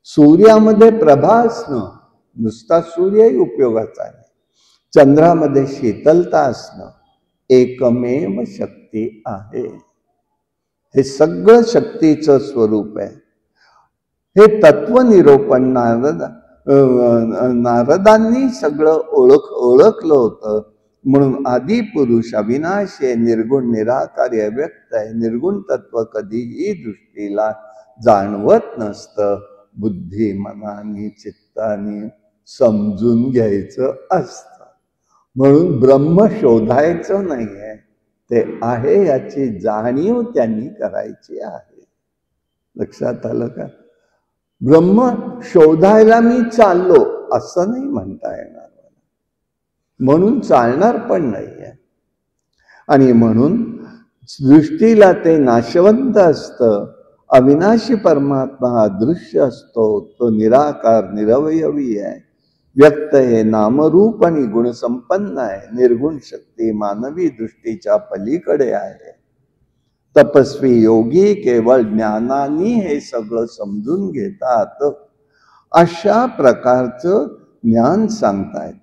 सूर्यामध्ये प्रभा असणं, नुसता सूर्यही उपयोगाचा आहे. चंद्रामध्ये शीतलता असणं एकमेव शक्ती आहे. हे सगळं शक्तीचं स्वरूप आहे. हे तत्वनिरूपण नारदांनी सगळं ओळखलं होतं. म्हणून आदि पुरुष अविनाशी आहे, निर्गुण निराकार्य व्यक्त आहे. निर्गुण तत्व कधीही दृष्टीला जाणवत नसतं. बुद्धी, मनाने, चित्ताने समजून घ्यायचं असतं. म्हणून ब्रह्म शोधायचं नाहीये, ते आहे याची जाणीव त्यांनी करायची आहे. लक्षात आलं का? ब्रह्म शोधायला मी चाललो असं नाही म्हणता येणार, म्हणून चालणार पण नाहीये. आणि म्हणून दृष्टीला ते नाशवंत असतं. अविनाशी परमात्मा अदृश्य असतो. तो निराकार निरवयवी आहे. व्यक्त हे नामरूप आणि गुणसंपन्न आहे. निर्गुण शक्ती मानवी दृष्टीच्या पलीकडे आहे. तपस्वी योगी केवळ ज्ञानाने हे सगळं समजून घेतात. अशा प्रकारचं ज्ञान सांगतायत.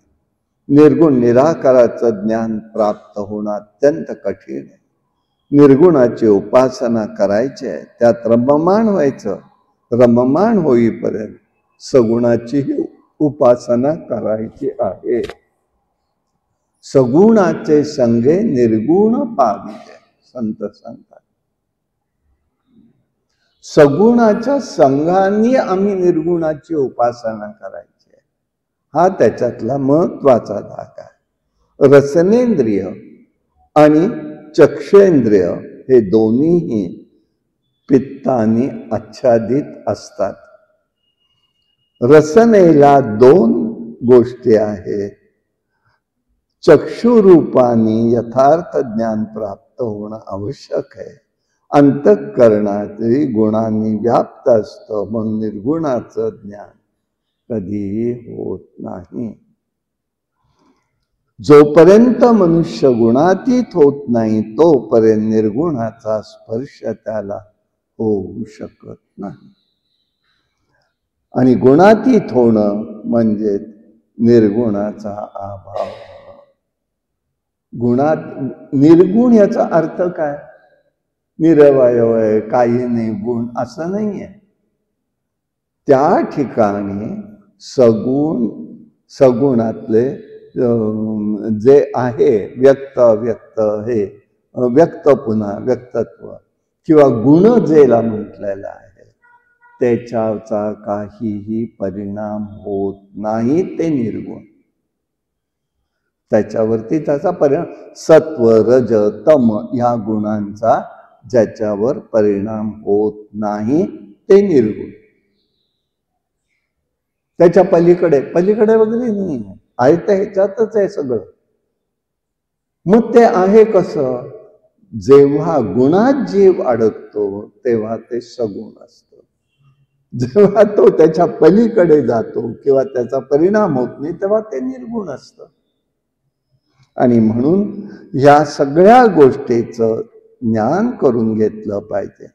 निर्गुण निराकाराचं ज्ञान प्राप्त होणं अत्यंत कठीण आहे. निर्गुणाची उपासना करायची आहे, त्यात रममाण व्हायचं. रममाण होईपर्यंत सगुणाची उपासना करायची आहे. सगुणाचे संगे निर्गुण पाविते, संत सांगतात. सगुणाच्या संघाने आम्ही निर्गुणाची उपासना करायची. हा त्याच्यातला महत्वाचा भाग आहे. रसनेंद्रिय आणि चक्षेंद्रिय हे दोन्हीही पित्ताने आच्छादित असतात. रसनेला दोन गोष्टी आहेत. चक्षुरूपाने यथार्थ ज्ञान प्राप्त होणं आवश्यक आहे. अंतःकरणातही गुणांनी व्याप्त असतं, म्हणून निर्गुणाचं ज्ञान कधीही होत नाही. जोपर्यंत मनुष्य गुणातीत होत नाही तोपर्यंत निर्गुणाचा स्पर्श त्याला होऊ शकत नाही. आणि गुणातीत होणं म्हणजे निर्गुणाचा अभाव. निर्गुण याचा अर्थ काय? निरवय आहे, काही नाही, गुण असं नाहीये. त्या ठिकाणी सगुणातले जे आहे व्यक्त अव्यक्त, हे व्यक्त पुन्हा व्यक्तत्व किंवा गुण जेला म्हटलेला आहे, त्याच्याचा काहीही परिणाम होत नाही. ते निर्गुण. त्याच्यावरती त्याचा परिणाम सत्व रज तम या गुणांचा ज्याच्यावर परिणाम होत नाही ते निर्गुण. त्याच्या पलीकडे वगैरे नाही आहे, तर ह्याच्यातच आहे सगळं. मग ते आहे कसं? जेव्हा गुणात जीव अडकतो तेव्हा ते सगुण असतं. जेव्हा तो त्याच्या पलीकडे जातो किंवा त्याचा परिणाम होत नाही तेव्हा ते निर्गुण असतं. आणि म्हणून या सगळ्या गोष्टीचं ज्ञान करून घेतलं पाहिजे.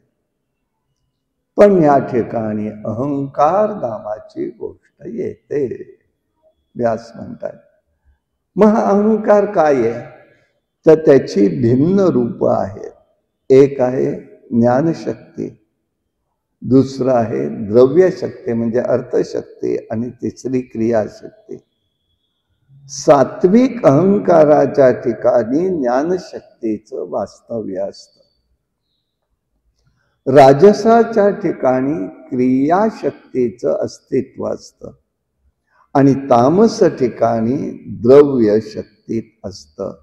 पण या ठिकाणी अहंकार नावाची गोष्ट येते. व्यास म्हणतात मग हा अहंकार काय आहे तर त्याची भिन्न रूप आहेत. एक आहे ज्ञानशक्ती, दुसरं आहे द्रव्यशक्ती म्हणजे अर्थशक्ती, आणि तिसरी क्रियाशक्ती. सात्विक अहंकाराच्या ठिकाणी ज्ञानशक्तीचं वास्तव्य असतं. राजसाच्या ठिकाणी क्रियाशक्तीचं अस्तित्व असतं आणि तामस ठिकाणी द्रव्य शक्तीत असतं.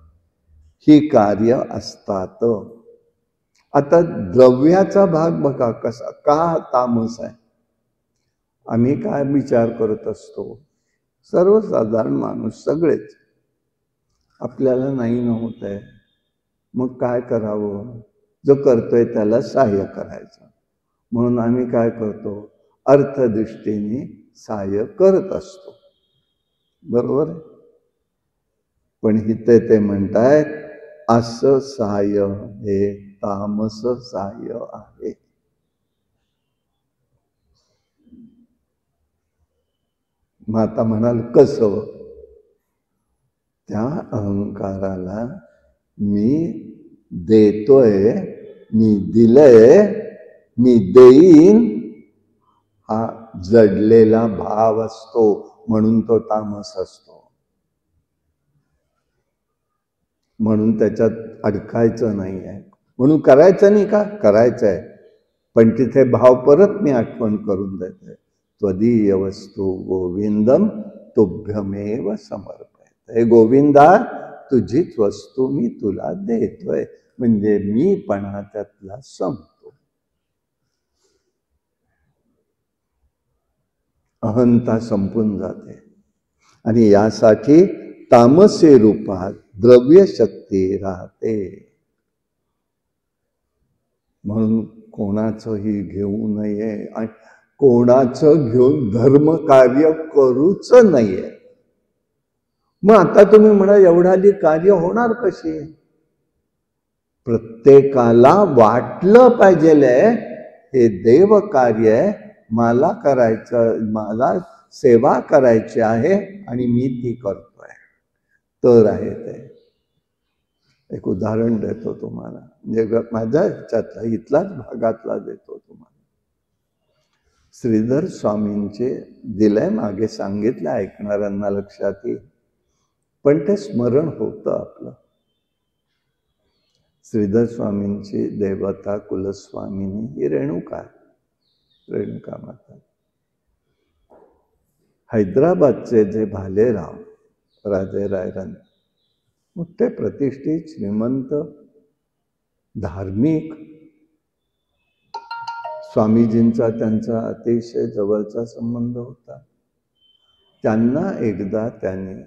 ही कार्य असतात. आता द्रव्याचा भाग बघा कसा का तामस आहे. आम्ही काय विचार करत असतो, सर्वसाधारण माणूस सगळेच, आपल्याला नाही होत आहे मग काय करावं, जो करतोय त्याला सहाय्य करायचं. म्हणून आम्ही काय करतो, अर्थदृष्टीने सहाय्य करत असतो. बरोबर आहे. पण इथे ते म्हणतायत असं सहाय्य हे तामस सहाय्य आहे. मग आता म्हणाल कसं, त्या अहंकाराला मी देतोय, मी दिलंय, मी देईन हा जडलेला भाव असतो, म्हणून तो तामस असतो. म्हणून त्याच्यात अडकायचं नाही आहे. म्हणून करायचं नाही का, करायचं आहे, पण तिथे भाव परत मी आठवण करून देतोय. त्वदीय वस्तू गोविंदम तुभ्यमेव समर्पयते. हे गोविंदा तुझीच वस्तू मी तुला देतोय, म्हणजे मीपणा त्यातला संपतो. अहंता संपून जाते. आणि यासाठी तामसी रूपात द्रव्य शक्ती राहते. म्हणून कोणाचंही घेऊ नये आणि कोणाचं घेऊन धर्म कार्य करूच नये. मग आता तुम्ही म्हणा एवढाली कार्य होणार कशी. प्रत्येकाला वाटलं पाहिजे हे देव कार्य आहे, मला करायचं, मला सेवा करायची आहे आणि मी ती करतोय, तर आहे ते. एक उदाहरण देतो तुम्हाला, म्हणजे माझ्या ह्याच्यातला इथलाच भागातला देतो तुम्हाला. श्रीधर स्वामींचे दिलंय, मागे सांगितलं, ऐकणाऱ्यांना लक्षात येईल, पण ते स्मरण होतं आपलं. श्रीधर स्वामींची देवता कुलस्वामिनी ही रेणुका माता. हैदराबादचे जे भालेराव राजे रायरन, मोठे प्रतिष्ठित श्रीमंत धार्मिक, स्वामीजींचा त्यांचा अतिशय जवळचा संबंध होता. त्यांना एकदा त्यांनी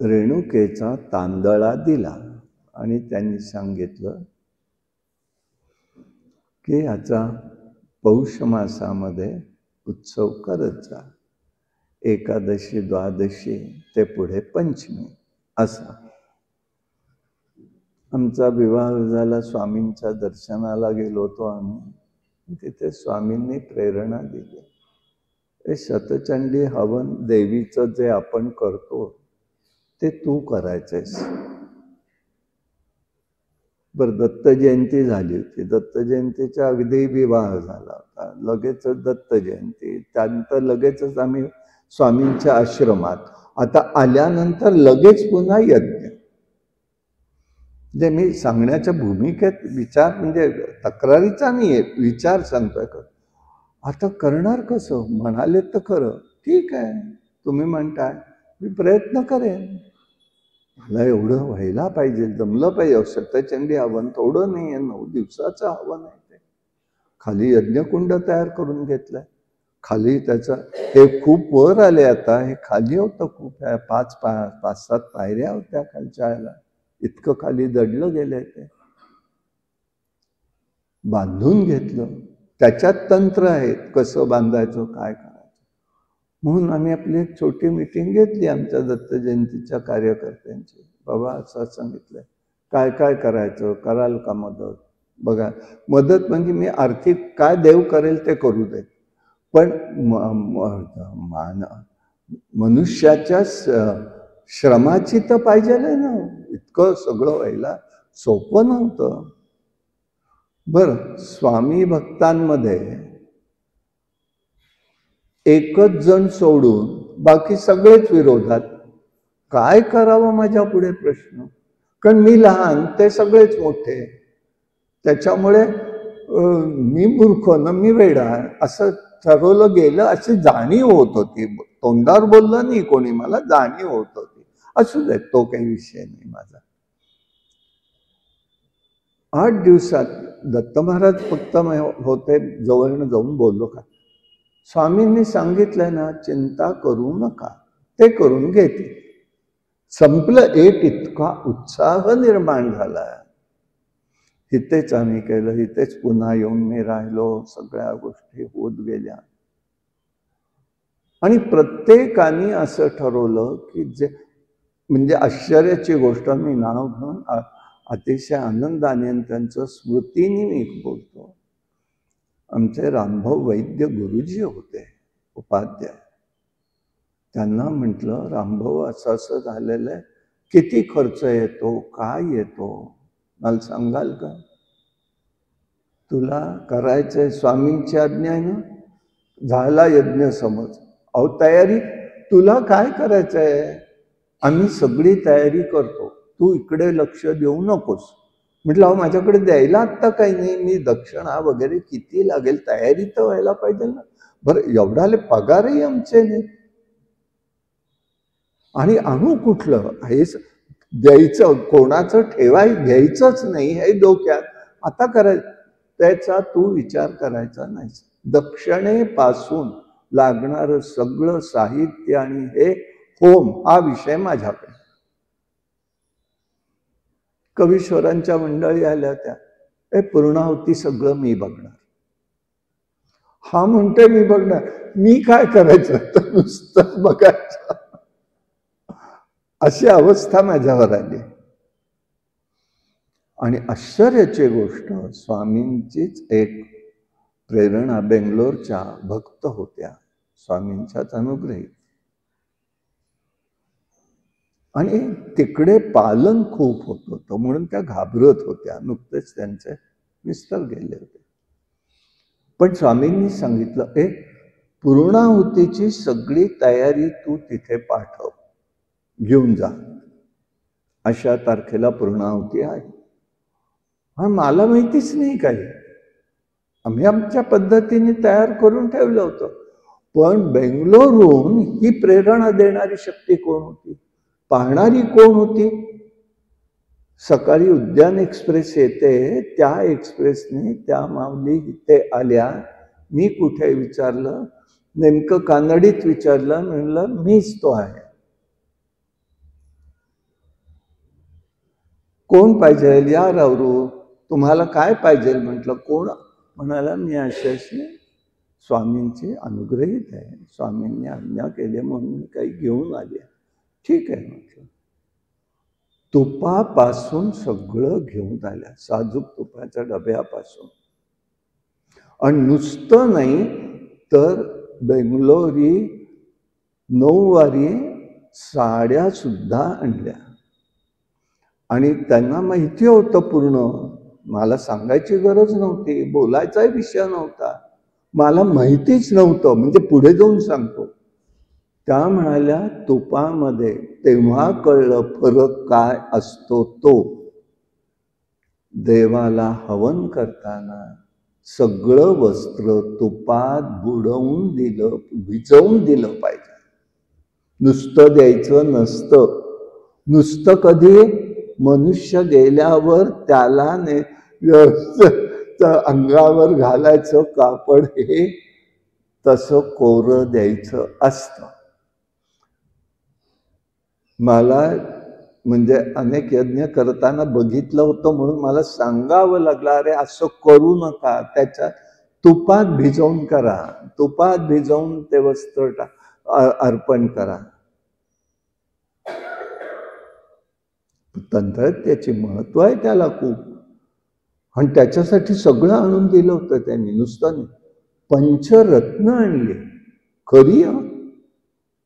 रेणुकेचा तांदळा दिला आणि त्यांनी सांगितलं की याचा पौष मासामध्ये उत्सव करत जा, एकादशी द्वादशी ते पुढे पंचमी असा. आमचा विवाह झाला, स्वामींच्या दर्शनाला गेलो होतो आम्ही. तिथे स्वामींनी प्रेरणा दिली, हे शतचंडी हवन देवीचं जे आपण करतो ते तू करायचंयस. बरं, दत्त जयंती झाली होती, दत्त जयंतीच्या अगदी विवाह झाला होता, लगेच दत्त जयंती, त्यानंतर लगेचच आम्ही स्वामींच्या आश्रमात. आता आल्यानंतर लगेच पुन्हा यज्ञ. म्हणजे मी सांगण्याच्या भूमिकेत विचार म्हणजे तक्रारीचा नाही आहे, विचार सांगतोय. आता करणार कसं, म्हणाले तर खरं, ठीक आहे तुम्ही म्हणताय, मी प्रयत्न करेन, मला एवढं व्हायला पाहिजे, जमलं पाहिजे. शतचंडी हवन थोडं नाही आहे, 9 दिवसाचं हवन आहे ते. खाली यज्ञकुंड तयार करून घेतलंय, खाली त्याचा हे खूप वर आले. आता हे खाली होतं खूप, 5-7 पायऱ्या होत्या खालच्या याला, इतकं खाली दडलं गेलंय ते. बांधून घेतलं, त्याच्यात तंत्र आहेत, कसं बांधायचं, काय करायचं. म्हणून आम्ही आपली एक छोटी मीटिंग घेतली आमच्या दत्त जयंतीच्या कार्यकर्त्यांची. बाबा असं सांगितलंय, काय काय करायचं, कराल का मदत? बघा, मदत म्हणजे मी आर्थिक काय देव करेल ते करू दे, पण मनुष्याच्या श्रमाची तर पाहिजे ना. इतकं सगळं व्हायला सोपं नव्हतं. बरं, स्वामी भक्तांमध्ये एकच जण सोडून बाकी सगळेच विरोधात. काय करावं माझ्या पुढे प्रश्न, कारण मी लहान, ते सगळेच मोठे. त्याच्यामुळे मी मूर्ख न मी वेडा असं ठरवलं गेलं, अशी जाणीव होत होती. तोंडावर बोललं नाही कोणी, मला जाणीव होत होती. असू दे, तो काही विषय नाही माझा. 8 दिवसात दत्त महाराज फक्त होते जवळनं जाऊन बोललो का, स्वामींनी सांगितलं ना, चिंता करू नका, ते करून घेते. संपलं. एक इतका उत्साह निर्माण झाला. इथेच आम्ही केलं, इथेच पुन्हा येऊन मी राहिलो. सगळ्या गोष्टी होत गेल्या. आणि प्रत्येकाने असं ठरवलं की जे म्हणजे आश्चर्याची गोष्ट, मी नाव घेऊन अतिशय आनंदाने त्यांचं स्मृतीने मी बोलतो. आमचे रामभाऊ वैद्य गुरुजी होते, उपाध्याय. त्यांना म्हटलं, रामभाऊ असं असं झालेलं आहे, किती खर्च येतो, काय येतो, मला सांगाल का? तुला करायचंय, स्वामींची आज्ञा आहे ना. झाला यज्ञ समज. अहो तयारी, तुला काय करायचंय, आम्ही सगळी तयारी करतो, तू इकडे लक्ष देऊ नकोस. म्हटलं, अहो माझ्याकडे द्यायला आत्ता काही नाही, मी दक्षिणा वगैरे किती लागेल, तयारी तर व्हायला पाहिजे ना. बरं, एवढाले पगारही आमचे नाही, आणि आणू कुठलं, हे द्यायचं कोणाचं घ्यायचंच नाही हे डोक्यात. आता करायचं, त्याचा तू विचार करायचा नाही. दक्षिणेपासून लागणारं सगळं साहित्य आणि हे होम, हा विषय माझ्याकडे. कवीश्वरांच्या मंडळी आल्या होत्या, पूर्णाहुती सगळं मी बघणार. हा म्हणते मी बघणार, मी काय करायचं, तर नुसतं बघायचं. अशी अवस्था माझ्यावर आली. आणि आश्चर्याची गोष्ट, स्वामींचीच एक प्रेरणा, बेंगलोरच्या भक्त होत्या, स्वामींच्याच अनुग्रही, आणि तिकडे पालन खूप होत होतं म्हणून त्या घाबरत होत्या. नुकतेच त्यांचे मिस्टर गेले होते. पण स्वामींनी सांगितलं, पूर्णाहुतीची सगळी तयारी तू तिथे पाठव, घेऊन जा, अशा तारखेला पूर्णाहुती आहे. हा, मला माहितीच नाही काही, आम्ही आमच्या पद्धतीने तयार करून ठेवलं होतं. पण बेंगलोरहून ही प्रेरणा देणारी शक्ती कोण होती, पाहणारी कोण होती? सकाळी उद्यान एक्सप्रेस येते, त्या एक्सप्रेसने त्या माऊली इथे आल्या. मी कुठे विचारलं, नेमकं कानडीत विचारलं. म्हणलं, मीच तो आहे. कोण पाहिजे, या रावरू, तुम्हाला काय पाहिजे? म्हटलं, कोण? म्हणाला, मी अशी स्वामींची अनुग्रहित आहे, स्वामींनी आज्ञा केली म्हणून मी काही घेऊन आले. ठीक आहे म्हटलं. तुपापासून सगळं घेऊन आल्या, साजूक तुपाच्या डब्यापासून. आणि नुसतं नाही तर बेंगलोरी 9 वारी साड्या सुद्धा आणल्या. आणि त्यांना माहिती होतं पूर्ण, मला सांगायची गरज नव्हती, बोलायचाही विषय नव्हता, मला माहितीच नव्हतं, म्हणजे पुढे जाऊन सांगतो. त्या म्हणाल्या, तुपामध्ये तेव्हा कळलं फरक काय असतो तो. देवाला हवन करताना सगळं वस्त्र तुपात बुडवून दिलं, भिजवून दिलं पाहिजे, नुसतं द्यायचं नसतं. नुसतं कधी मनुष्य गेल्यावर त्याला अंगावर घालायचं कापड, हे तसं कोरं द्यायचं असतं. मला म्हणजे अनेक यज्ञ करताना बघितलं होतं म्हणून मला सांगावं लागलं, अरे असं करू नका, त्याच्यात तुपात भिजवून करा, तुपात भिजवून ते वस्त्र अर्पण करा. तंत्र त्याची महत्व आहे त्याला खूप, आणि त्याच्यासाठी सगळं आणून दिलं होतं त्यांनी. नुसतं नाही, पंचरत्न आणली खरी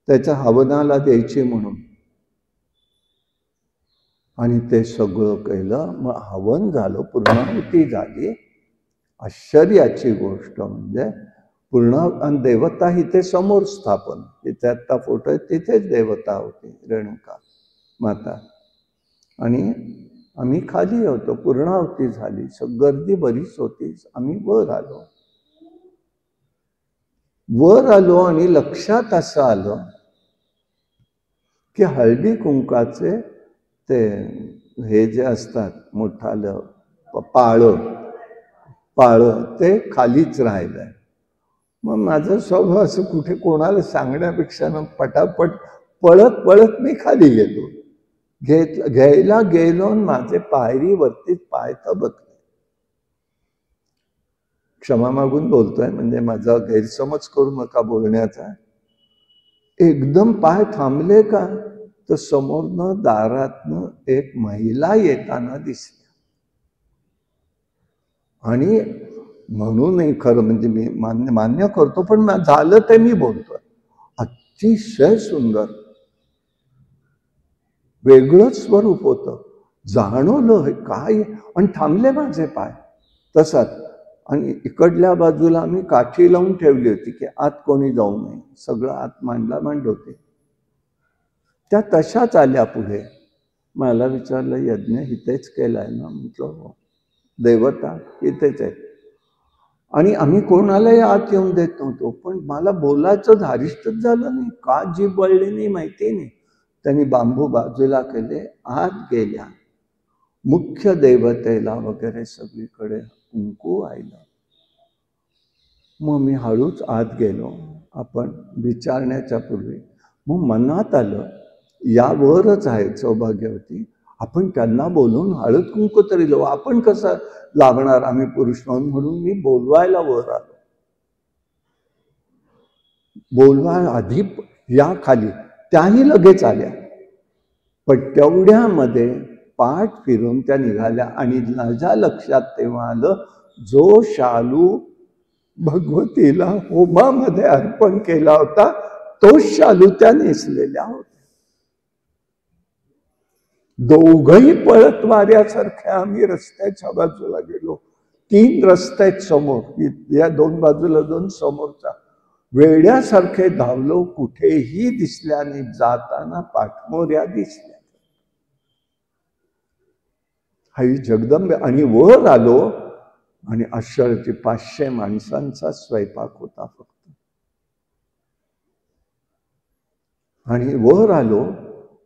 त्याच्या हवनाला द्यायची म्हणून, आणि ते सगळं केलं. मग हवन झालं, पूर्णाहुती झाली. आश्चर्याची गोष्ट म्हणजे पूर्ण देवता इथे समोर स्थापन, तिथे आता फोटो आहे, तिथेच देवता होती रेणुका माता. आणि आम्ही खाली होतो, पूर्णाहुती झाली, गर्दी बरीच होती. आम्ही वर आलो आणि लक्षात असं आलं की हळदी कुंकाचे ते हे जे असतात मोठालं पाळं ते खालीच राहिलंय. मग माझं स्वभाव असं कुठे कोणाला सांगण्यापेक्षा ना पटापट पळत मी खाली गेलो. घ्यायला गेलो, माझे पायरीवरतीच पाय थबकले. क्षमा मागून बोलतोय, म्हणजे माझा गैरसमज करू नका बोलण्याचा. एकदम पाय थांबले का, तर समोरनं दारातनं एक महिला येताना दिसली. आणि म्हणूनही खरं म्हणजे मी मान्य करतो, पण झालं ते मी बोलतोय. अतिशय सुंदर वेगळंच स्वरूप होतं. जाणवलं काय, आणि थांबले माझे पाय तसाच. आणि इकडल्या बाजूला आम्ही काठी लावून ठेवली होती की आत कोणी जाऊ नये, सगळं आत मांड होते. त्या तशाच आल्या पुढे. मला विचारलं, यज्ञ इथेच केलाय ना? म्हटलं हो. देवता इथेच आहे. आणि आम्ही कोणालाही आत येऊन देत नव्हतो, पण मला बोलायचं धारिष्टच झालं नाही, का जीभ वळली नाही माहिती नाही. त्यांनी बांबू बाजूला केले, आत गेल्या. मुख्य देवतेला वगैरे सगळीकडे कुंकू वाहिलं. मग मी हळूच आत गेलो, आपण विचारण्याच्या पूर्वी. मग मनात आलं, यावरच आहे सौभाग्यवती, आपण त्यांना बोलून हळद कुंकू तरी लावू. आपण कसं लावणार, आम्ही पुरुष म्हणून मी बोलवायला वर आलो. बोलवाय आधी या खाली, त्याही लगेच आल्या. पण तेवढ्यामध्ये पाठ फिरून त्या निघाल्या. आणि माझ्या लक्षात तेव्हा आलं, जो शालू भगवतीला होमामध्ये अर्पण केला होता, तो शालू त्या नेसलेल्या होत्या. दोघही पळत वाऱ्यासारख्या आम्ही रस्त्याच्या बाजूला गेलो. 3 रस्ते आहेत समोर, या 2 बाजूला 2, समोरचा. वेड्यासारखे धावलो, कुठेही दिसल्या नाही. जाताना पाठमोऱ्या दिसल्या. आई जगदंबे. आणि वर आलो, आणि आश्चर्याची 500 माणसांचा स्वयंपाक होता फक्त. आणि वर आलो,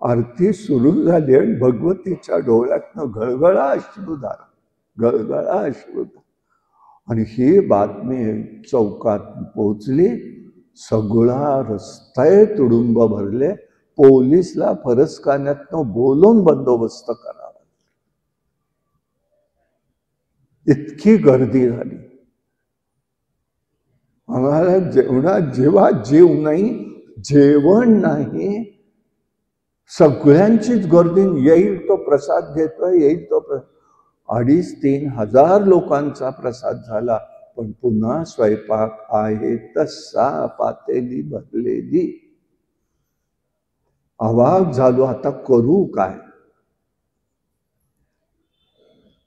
आरती सुरू झाली, आणि भगवतीच्या डोळ्यातनं गळगळा अश्रू झाला. आणि ही बातमी चौकात पोहोचली. सगळा रस्ता तुडुंब भरले. पोलीसला फरसखान्यातनं बोलून बंदोबस्त करावा, इतकी गर्दी झाली. आम्हाला जेव्हा जीव नाही, जेवण नाही, सगळ्यांचीच गर्दी. येईल तो प्रसाद घेतोय, येईल तो 2,500-3,000 हजार लोकांचा प्रसाद झाला. पण पुन्हा स्वयंपाक आहे तसा, पातेली भरलेली. अवाक झालो, आता करू काय?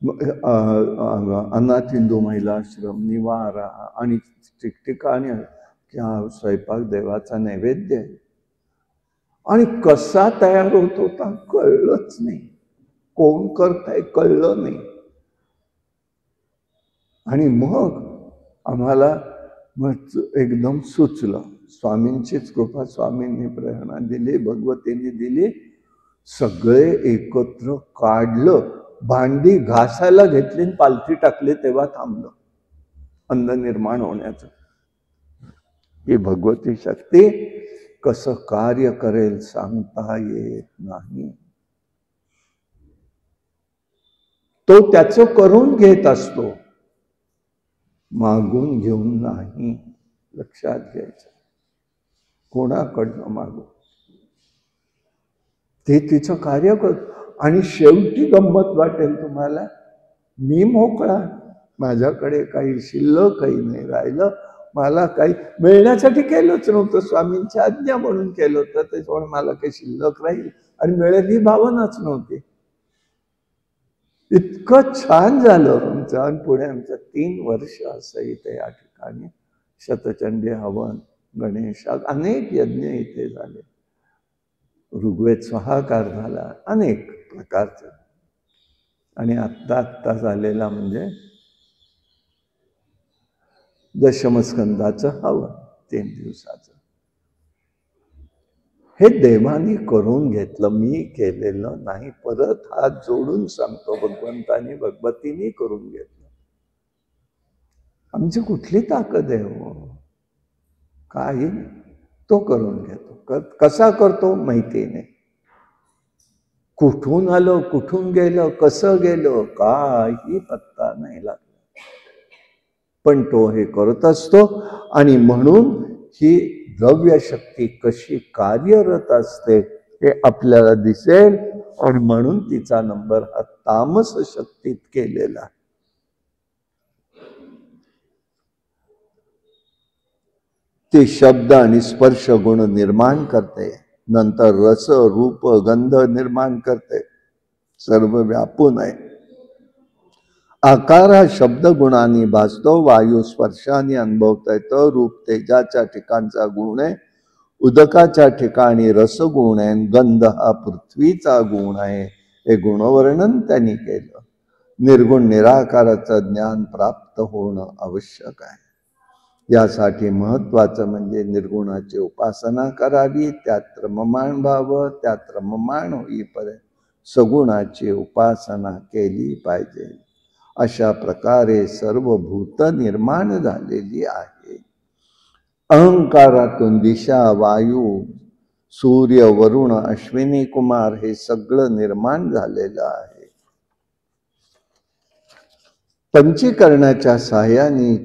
अनाथ हिंदू महिला आश्रम, निवारा आणि ठिकठिकाणी स्वयंपाक देवाचा नैवेद्य आहे. आणि कसा तयार होत होता कळलंच नाही, कोण करताय कळलं नाही. आणि मग आम्हाला एकदम सुचलं, स्वामींचीच कृपा, स्वामींनी प्रेरणा दिली, भगवतीने दिली. सगळे एकत्र काढलं, भांडी घासायला घेतली, पालथी टाकली, तेव्हा थांबलं अन्न निर्माण होण्याचं. ही भगवती शक्ती कसं कार्य करेल सांगता येत नाही. तो त्याचं करून घेत असतो. मागून घेऊन नाही, लक्षात घ्यायचं. कोणाकडनं मागू? ते तिचं कार्य करत. आणि शेवटी गंमत वाटेल तुम्हाला, मी मोकळा, माझ्याकडे काही शिल्लकही नाही राहिलं. मला काही मिळण्यासाठी केलंच नव्हतं, स्वामींची आज्ञा म्हणून केलं होतं, त्याच्यामुळे मला काही शिल्लक राहील आणि मिळेल ही भावनाच नव्हती. इतकं छान झालं आमचं. आणि पुढे आमचं 3 वर्ष असं इथे या ठिकाणी शतचंडी हवन, गणेश, अनेक यज्ञ इथे झाले. ऋग्वेद स्वाहाकार झाला, अनेक प्रकारचं. आणि आत्ता झालेला म्हणजे दशमस्कंदाचं हवन 3 दिवसाचं. हे देवानी करून घेतलं, मी केलेलं नाही. परत हात जोडून सांगतो, भगवंतानी भगवतीने करून घेतलं. आमची कुठली ताकद आहे हो? काही तो करून घेतो. कसा करतो माहिती नाही. कुठून आलं, कुठून गेलं, कसं गेलं, काही पत्ता नाही लागला. पण तो हे करत असतो. आणि म्हणून ही द्रव्य शक्ती कशी कार्यरत असते हे आपल्याला दिसेल. आणि म्हणून तिचा नंबर हा तामस शक्तीत केलेला. ती शब्द आणि स्पर्श गुण निर्माण करते, नंतर रस, रूप, गंध निर्माण करते, सर्व व्यापून आहे. आकार हा शब्द गुणांनी भासतो, वायू स्पर्शाने अनुभवता येतो, रूप तेजाच्या ठिकाणचा गुण आहे, उदकाच्या ठिकाणी रसगुण आहे, गंध हा पृथ्वीचा गुण आहे. हे गुणवर्णन त्यांनी केलं. निर्गुण निराकाराचं ज्ञान प्राप्त होणं आवश्यक आहे. यासाठी महत्वाचं म्हणजे निर्गुणाची उपासना करावी, त्यात रममाण व्हावं. त्यात रममाण होईपर्यंत सगुणाची उपासना केली पाहिजे. अशा प्रकारे सर्व भूत निर्माण झालेली आहे. अहंकारातून दिशा, वायू, सूर्य, वरुण, अश्विनी कुमार हे सगळं निर्माण झालेलं आहे. पंचीकरणाच्या साह्याने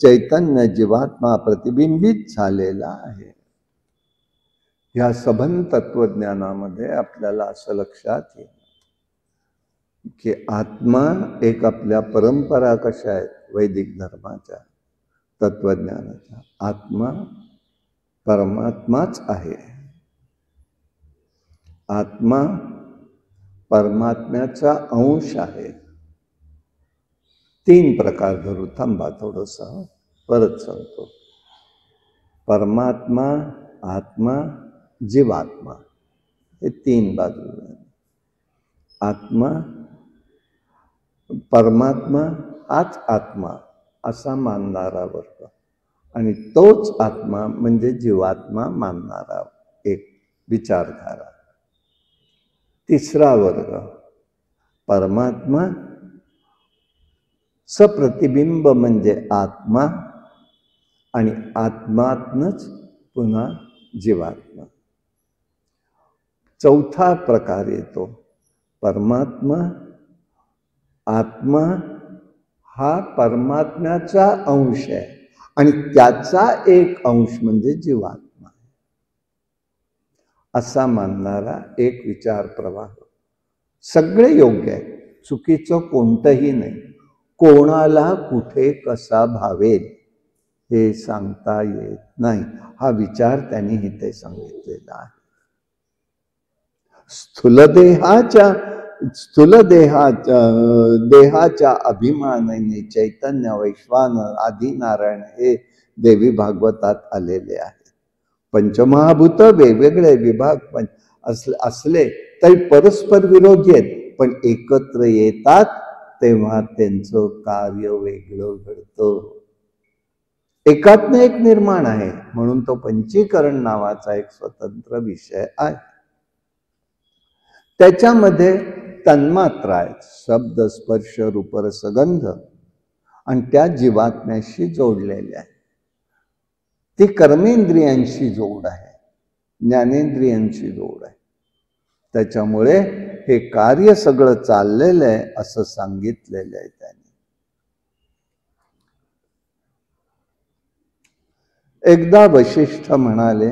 चैतन्य जीवात्मा प्रतिबिंबित झालेला आहे. या सबंध तत्वज्ञानामध्ये आपल्याला असं लक्षात येईल की आत्मा एक, आपल्या परंपरा कशा आहेत वैदिक धर्माच्या, तत्वज्ञानाच्या, आत्मा परमात्माच आहे. आत्मा परमात्म्याचा अंश आहे. 3 प्रकार धरू, थांबा थोडंसं परत सांगतो. परमात्मा, आत्मा, जीवात्मा, हे 3 बाजू. आत्मा, परमात्मा हाच आत्मा असा मानणारा वर्ग, आणि तोच आत्मा म्हणजे जीवात्मा मानणारा एक विचारधारा. 3रा वर्ग, परमात्मा सप्रतिबिंब म्हणजे आत्मा, आणि आत्मातनच पुन्हा जीवात्मा. 4था प्रकार येतो, परमात्मा, आत्मा हा परमात्म्याचा अंश आहे, आणि त्याचा एक अंश म्हणजे जीवात्मा, असा मानणारा एक विचार प्रवाह. सगळे योग्य आहे, चुकीचं कोणतंही नाही. कोणाला कुठे कसा भावेल हे सांगता येत नाही. हा विचार त्यांनी इथे सांगितलेला आहे. देहाच्या अभिमानाने चैतन्य, वैश्वानर, आदिनारायण हे देवी भागवतात आलेले आहेत. पंचमहाभूत वेगवेगळे विभाग असले तरी परस्पर विरोधी आहेत, पण एकत्र येतात तेव्हा त्यांचं कार्य वेगळं घडतं. एकात्म एक निर्माण आहे, म्हणून तो पंचीकरण नावाचा एक स्वतंत्र विषय आहे. त्याच्यामध्ये तन्मात्रा आहेत, शब्द, स्पर्श, रूप, रस, गंध, आणि त्या जीवात्म्याशी जोडलेल्या आहेत. ती कर्मेंद्रियांशी जोड आहे, ज्ञानेंद्रियांशी जोड आहे. त्याच्यामुळे हे कार्य सगळं चाललेलं आहे असं सांगितलेलं आहे त्यांनी. एकदा वशिष्ठ म्हणाले,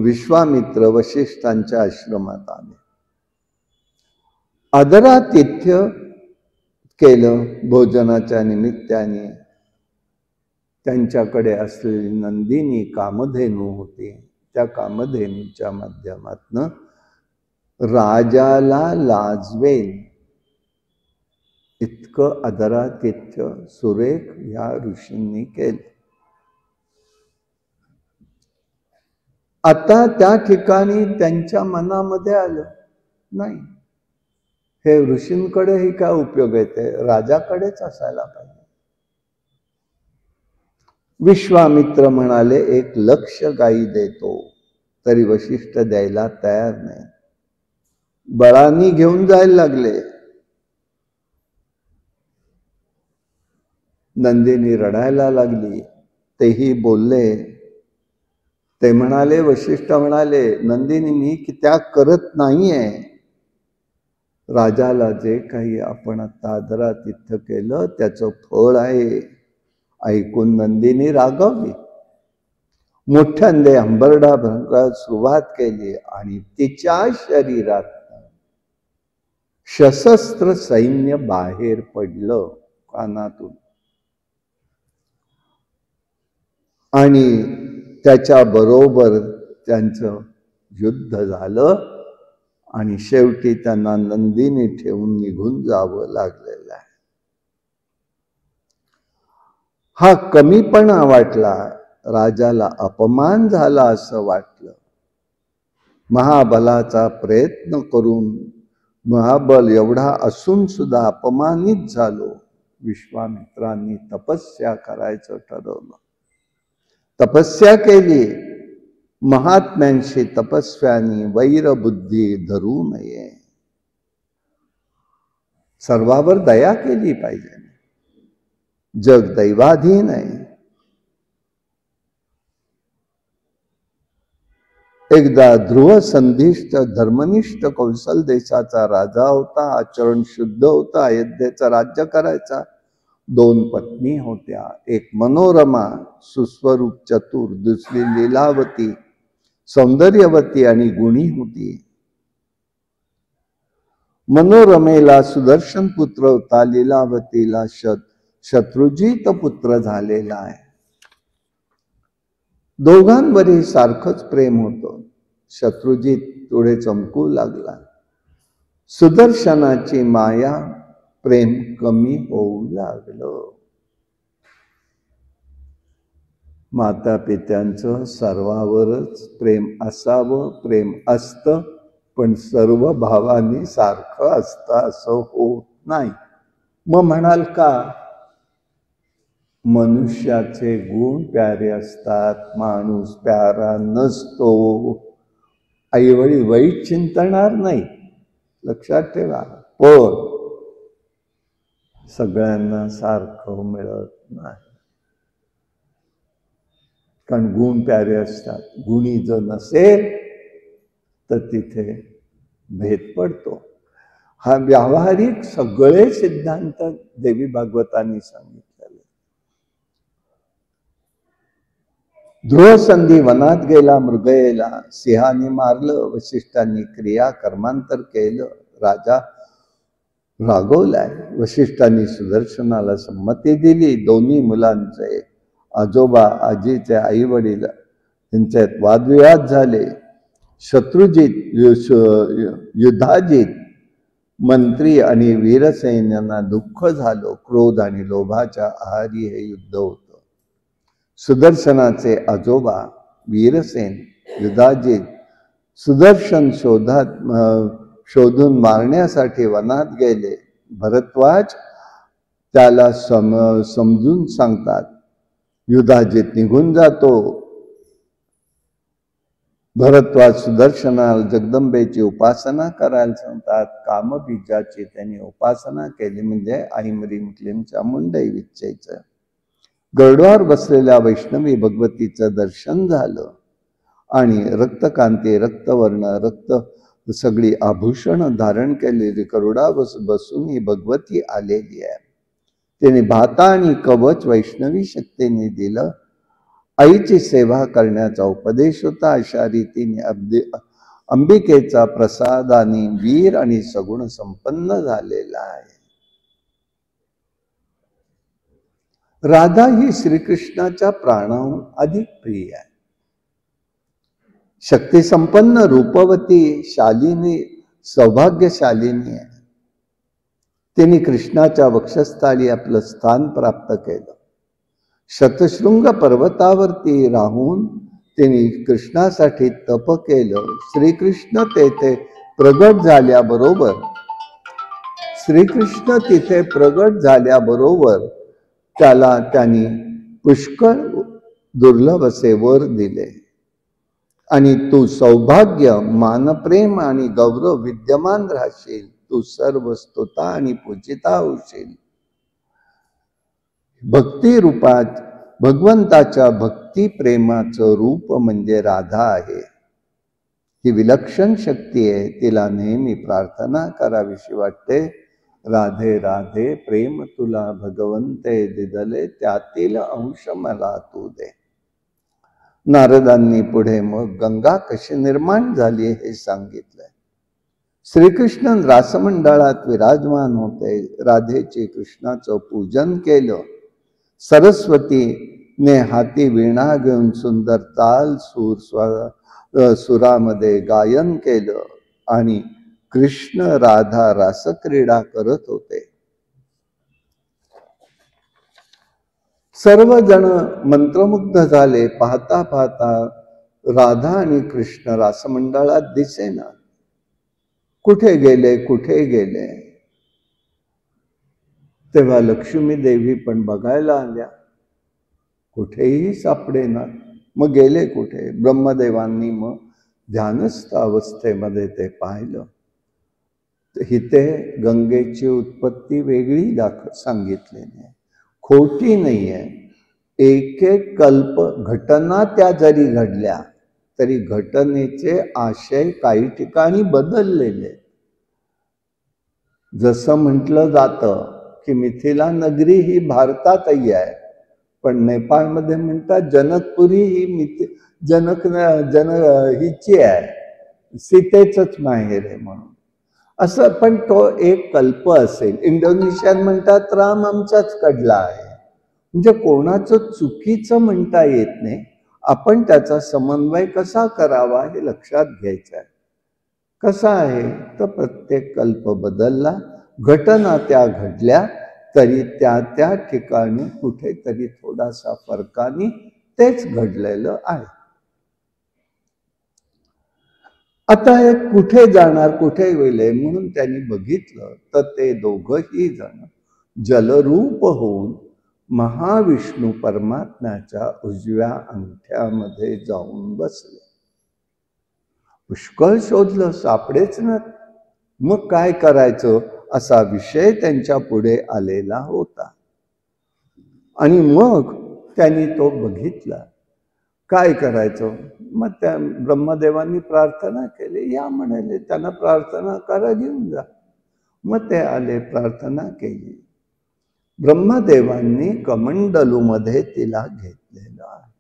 विश्वामित्र वशिष्ठांच्या आश्रमात आले. आदरातिथ्य केलं भोजनाच्या निमित्ताने. त्यांच्याकडे असलेली नंदिनी कामधेनू होती. त्या कामधेनूच्या माध्यमातनं राजाला लाजवेल इतकं आदरातिथ्य सुरेख या ऋषींनी केलं. आता त्या ठिकाणी त्यांच्या मनामध्ये आलं, नाही, हे ऋषींकडेही काय उपयोग येते, राजाकडेच असायला पाहिजे. विश्वामित्र म्हणाले, 1,00,000 गायी देतो. तरी वशिष्ठ द्यायला तयार नाही. बळानी घेऊन जायला लागले. नंदिनी रडायला लागली. तेही बोलले. ते म्हणाले, वशिष्ठ म्हणाले, नंदिनी मी त्याग करत नाहीये. राजाला जे काही आपण आता आदरातिथ्य केलं त्याचं फळ आहे. ऐकून नंदिनी रागावली. मोठ्यांदे हंबरडा भरण्यास सुरुवात केली आणि तिच्या शरीरात सशस्त्र सैन्य बाहेर पडलं कानातून. आणि त्याच्या बरोबर त्यांचं युद्ध झालं आणि शेवटी त्यांना नंदिनी ठेवून निघून जावं लागलेलं आहे. हा कमीपणा वाटला. राजाला अपमान झाला असं वाटलं. महाबलाचा प्रयत्न करून महाबल एवढा असून सुद्धा अपमानित झालो. विश्वामित्रांनी तपस्या करायचं ठरवलं. तपस्या केली. महात्म्यांशी तपस्व्यांनी वैरबुद्धी धरू नये. सर्वावर दया केली पाहिजे. जग दैवाधीन आहे. एकदा ध्रुव संधिष्ठ धर्मनिष्ठ कौशल देशाचा राजा होता. आचरण शुद्ध होता. अयोध्येचं राज्य करायचा. 2 पत्नी होत्या. एक मनोरमा सुस्वरूप चतुर, दुसरी लीलावती सौंदर्यवती आणि गुणी होती. मनोरमेला सुदर्शन पुत्र होता. लीलावतीला शत्रुजित पुत्र झालेला आहे. दोघांवरही सारखंच प्रेम होतं. शत्रुजित पुढे चमकू लागला. सुदर्शनाची माया प्रेम कमी होऊ लागलं. माता पित्यांचं सर्वावरच प्रेम असावं, प्रेम असतं, पण सर्व भावांनी सारखं असतं असं होत नाही. मग म्हणाल का, मनुष्याचे गुण प्यारे असतात, माणूस प्यारा नसतो. आईवडील वाईट चिंतणार नाही, लक्षात ठेवा. पण सगळ्यांना सारखं मिळत नाही. कारण गुण प्यारे असतात. गुणी जर नसेल तर तिथे भेद पडतो. हा व्यावहारिक सगळे सिद्धांत देवी भागवतांनी सांगितलेले. ध्रुव संधी वनात गेला. मृगयेला सिंहाने मारलं. वशिष्ठांनी क्रिया कर्मांतर केलं. राजा रागवलाय. वशिष्ठांनी सुदर्शनाला संमती दिली. दोन्ही मुलांचे आजोबा आजीचे आई वडील यांच्यात वादविवाद झाले. शत्रुजित युधाजित मंत्री आणि वीरसेन यांना दुःख झालं. क्रोध आणि लोभाच्या आहारी हे युद्ध होतं. सुदर्शनाचे आजोबा वीरसेन युधाजित सुदर्शन शोधून मारण्यासाठी वनात गेले. भरद्वाज त्याला समजून सांगतात. युधाजित निघून जातो. भरद्वाज सुदर्शनाला जगदंबेची उपासना करायला सांगतात. कामबीजाची त्यांनी उपासना केली, म्हणजे ऐमरीम क्लीम चामुंडई विच्छेचं. गरुडावर बसलेल्या वैष्णवी भगवतीचं दर्शन झालं आणि रक्तकांती, रक्तवर्ण, रक्त सगळी आभूषण धारण केलेली गरुडा बसून ही भगवती आलेली आहे. तिने भाता आणि कवच वैष्णवी शक्तीने दिलं आईची सेवा करण्याचा उपदेश होता. अशा रीतीने अंबिकेचा प्रसादाने वीर आणि सगुण संपन्न झालेला आहे. राधा ही श्रीकृष्णाच्या प्राणाहून अधिक प्रिय आहे. शक्ती संपन्न, रूपवती, शालिनी, सौभाग्यशालिनी आहे. तिने कृष्णाच्या वक्षस्थळी आपलं स्थान प्राप्त केलं. शतशृंग पर्वतावरती राहून तिने कृष्णासाठी तप केलं. श्रीकृष्ण तेथे प्रगट झाल्याबरोबर त्याला त्यांनी पुष्कळ दुर्लभ असे वर दिले आणि तू सौभाग्य, मानप्रेम आणि गौरव विद्यमान राहशील. तू सर्व स्तुता आणि पूजिता होशील. भक्ती रूपात भगवंताच्या भक्ती प्रेमाचं रूप म्हणजे राधा आहे. ही विलक्षण शक्ती आहे. तिला नेहमी प्रार्थना करावीशी वाटते. राधे राधे प्रेम तुला भगवंते दिदले, त्यातील अंश मला तू दे. नारदांनी पुढे मग गंगा कशी निर्माण झाली हे सांगितलंय. श्रीकृष्ण रासमंडळात विराजमान होते. राधेचे कृष्णाचं पूजन केलं. सरस्वतीने हाती वीणा घेऊन सुंदर ताल सुरामध्ये गायन केलं आणि कृष्ण राधा रासक्रीडा करत होते. सर्वजण मंत्रमुग्ध झाले. पाहता पाहता राधा आणि कृष्ण रासमंडळात दिसेना. कुठे गेले. तेव्हा लक्ष्मी देवी पण बघायला आल्या. कुठेही सापडेना. मग गेले कुठे? ब्रह्मदेवांनी मग ध्यानस्थ अवस्थेमध्ये ते पाहिलं. इथे गंगेची उत्पत्ती वेगळी सांगितलेली आहे, खोटी नाही आहे. एक एक कल्प घटना त्या जरी घडल्या तरी घटनेचे आशय काही ठिकाणी बदललेले. जसं म्हटलं जातं की मिथिला नगरी ही भारतातही आहे, पण नेपाळमध्ये म्हणतात जनकपुरी ही हिची आहे, सीतेचंच माहेर आहे म्हणून. असं पण तो एक कल्प असेल. इंडोनेशियात म्हणतात राम आमचाच कडला आहे. म्हणजे कोणाचं चुकीचं म्हणता येत नाही. आपण त्याचा समन्वय कसा करावा हे लक्षात घ्यायचं आहे. कसा आहे तर प्रत्येक कल्प बदलला, घटना त्या घडल्या तरी त्या ठिकाणी कुठेतरी थोडासा फरकाने तेच घडलेलं आहे. आता हे कुठे जाणार, कुठे गेले म्हणून त्यांनी बघितलं तर ते दोघही जण जलरूप होऊन महाविष्णू परमात्म्याच्या उजव्या अंगठ्यामध्ये जाऊन बसले. पुष्कळ शोधलं, सापडेच ना. मग काय करायचं असा विषय त्यांच्या पुढे आलेला होता. आणि मग त्यांनी तो बघितला. काय करायचं? मग त्या ब्रह्मदेवांनी प्रार्थना केली. या म्हणाले, त्यांना प्रार्थना करा, घेऊन जा. मग ते आले, प्रार्थना केली. ब्रह्मदेवांनी कमंडलूमध्ये तिला घेतलेलं आहे.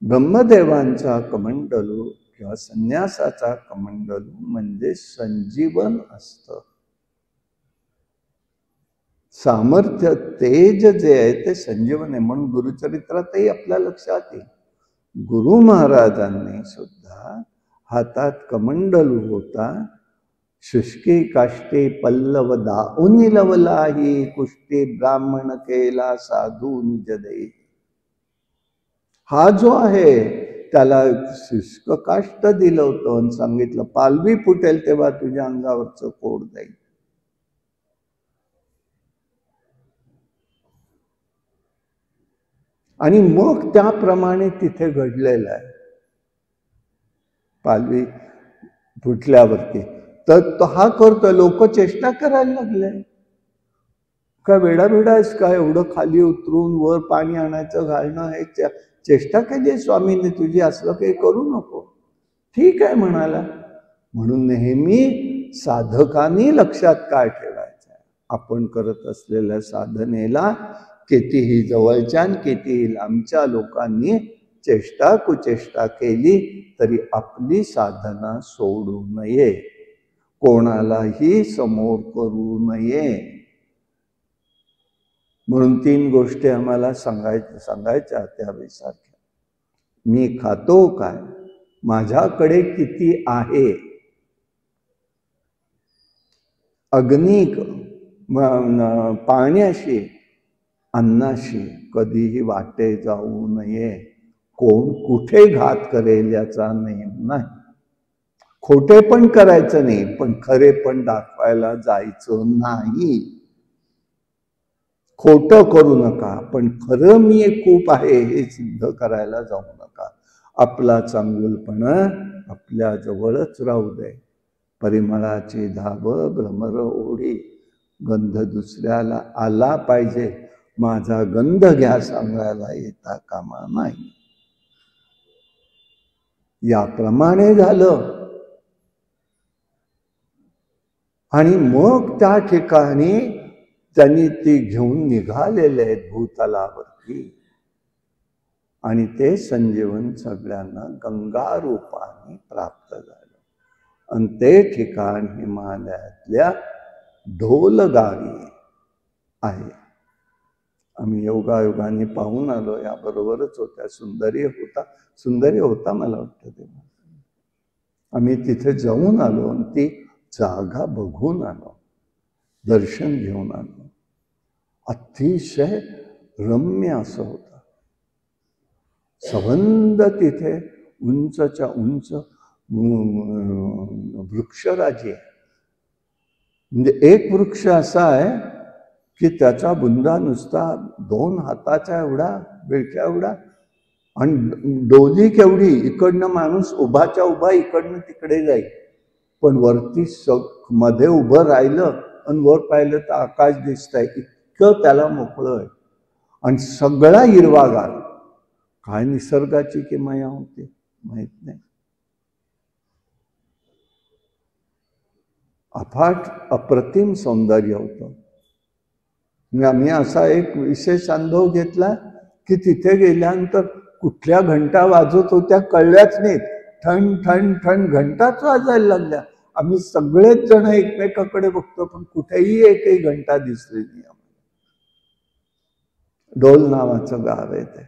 ब्रह्मदेवांचा कमंडलू किंवा संन्यासाचा कमंडलू म्हणजे संजीवन असतं. सामर्थ्य, तेज जे आहे ते संजीवन आहे. म्हणून गुरुचरित्रातही आपल्या लक्षात येईल, गुरु महाराजांनी सुद्धा हातात कमंडलू होता. शुष्की काष्टी पल्लव दाऊनी लवलाही, कुष्टी ब्राह्मण केला साधू निज देही. हा जो आहे त्याला शुष्क काष्ट दिलं होतं आणि सांगितलं पालवी फुटेल तेव्हा तुझ्या अंगावरचं कोड जाईल. आणि मग त्याप्रमाणे तिथे घडलेलं आहे. पालवी फुटल्यावरती तर हा करतो, लोक चेष्टा करायला लागले. काय वेडा आहेस का, एवढं खाली उतरून वर पाणी आणायचं घालणं, हे चेष्टा केली स्वामींनी तुझी, असलं काही करू नको. ठीक आहे म्हणाला. म्हणून नेहमी साधकांनी लक्षात काय ठेवायचं आहे, आपण करत असलेल्या साधनेला कितीही जवळच्या कितीही लांबच्या लोकांनी चेष्टा कुचेष्टा केली तरी आपली साधना सोडू नये, कोणालाही समोर करू नये. म्हणून 3 गोष्टी आम्हाला सांगायच्या त्यावेळेसारख्या. मी खातो काय, माझ्याकडे किती आहे, अग्निक पाण्याशी अन्नाशी कधीही वाटे जाऊ नये. कोण कुठे घात करेल याचा नेम नाही. खोटे पण करायचं नाही, पण खरे पण दाखवायला जायचं नाही. खोटं करू नका, पण खरं मी खूप आहे हे सिद्ध करायला जाऊ नका. आपला चांगुलपणा आपल्या जवळच राहू दे. परिमळाची धाब भ्रमर ओढी, गंध दुसऱ्याला आला पाहिजे, माझा गंध घ्या सांगायला येता कामा नाही. याप्रमाणे झालं. आणि मग त्या ठिकाणी त्यांनी ती घेऊन निघालेले आहेत भूतलावरती. आणि ते संजीवन सगळ्यांना गंगा रूपाने प्राप्त झालं. आणि ते ठिकाण हिमालयातल्या ढोल गावी आहे. आम्ही योगायोगाने पाहून आलो. याबरोबरच होत्या सुंदरी होता मला वाटतं तेव्हा. आम्ही तिथे जाऊन आलो आणि ती जागा बघून आलो, दर्शन घेऊन आलो. अतिशय रम्य असं होतं. संबंध तिथे उंचच्या उंच वृक्षराजी आहे. म्हणजे एक वृक्ष असा आहे की त्याचा बुंदा नुसता 2 हाताच्या एवढा, बिळक्या एवढा, आणि डोली केवढी, इकडनं माणूस उभाच्या उभा इकडनं तिकडे जाईल. पण वरती मध्ये उभं राहिलं आणि वर पाहिलं तर आकाश दिसतंय, इतकं त्याला मोकळं आहे. आणि सगळा हिरवागार. काय निसर्गाची किमया होती माहित नाही. अफाट अप्रतिम सौंदर्य होतं. आम्ही असा एक विशेष अनुभव घेतला की तिथे गेल्यानंतर कुठल्या घंटा वाजत होत्या कळल्याच नाहीत. ठण ठण ठण घंटाच वाजायला लागल्या. आम्ही सगळेच जण एकमेकाकडे बघतो, पण कुठेही एकही घंटा दिसली नाही आम्हाला. ढोल नावाचं गाव आहे ते.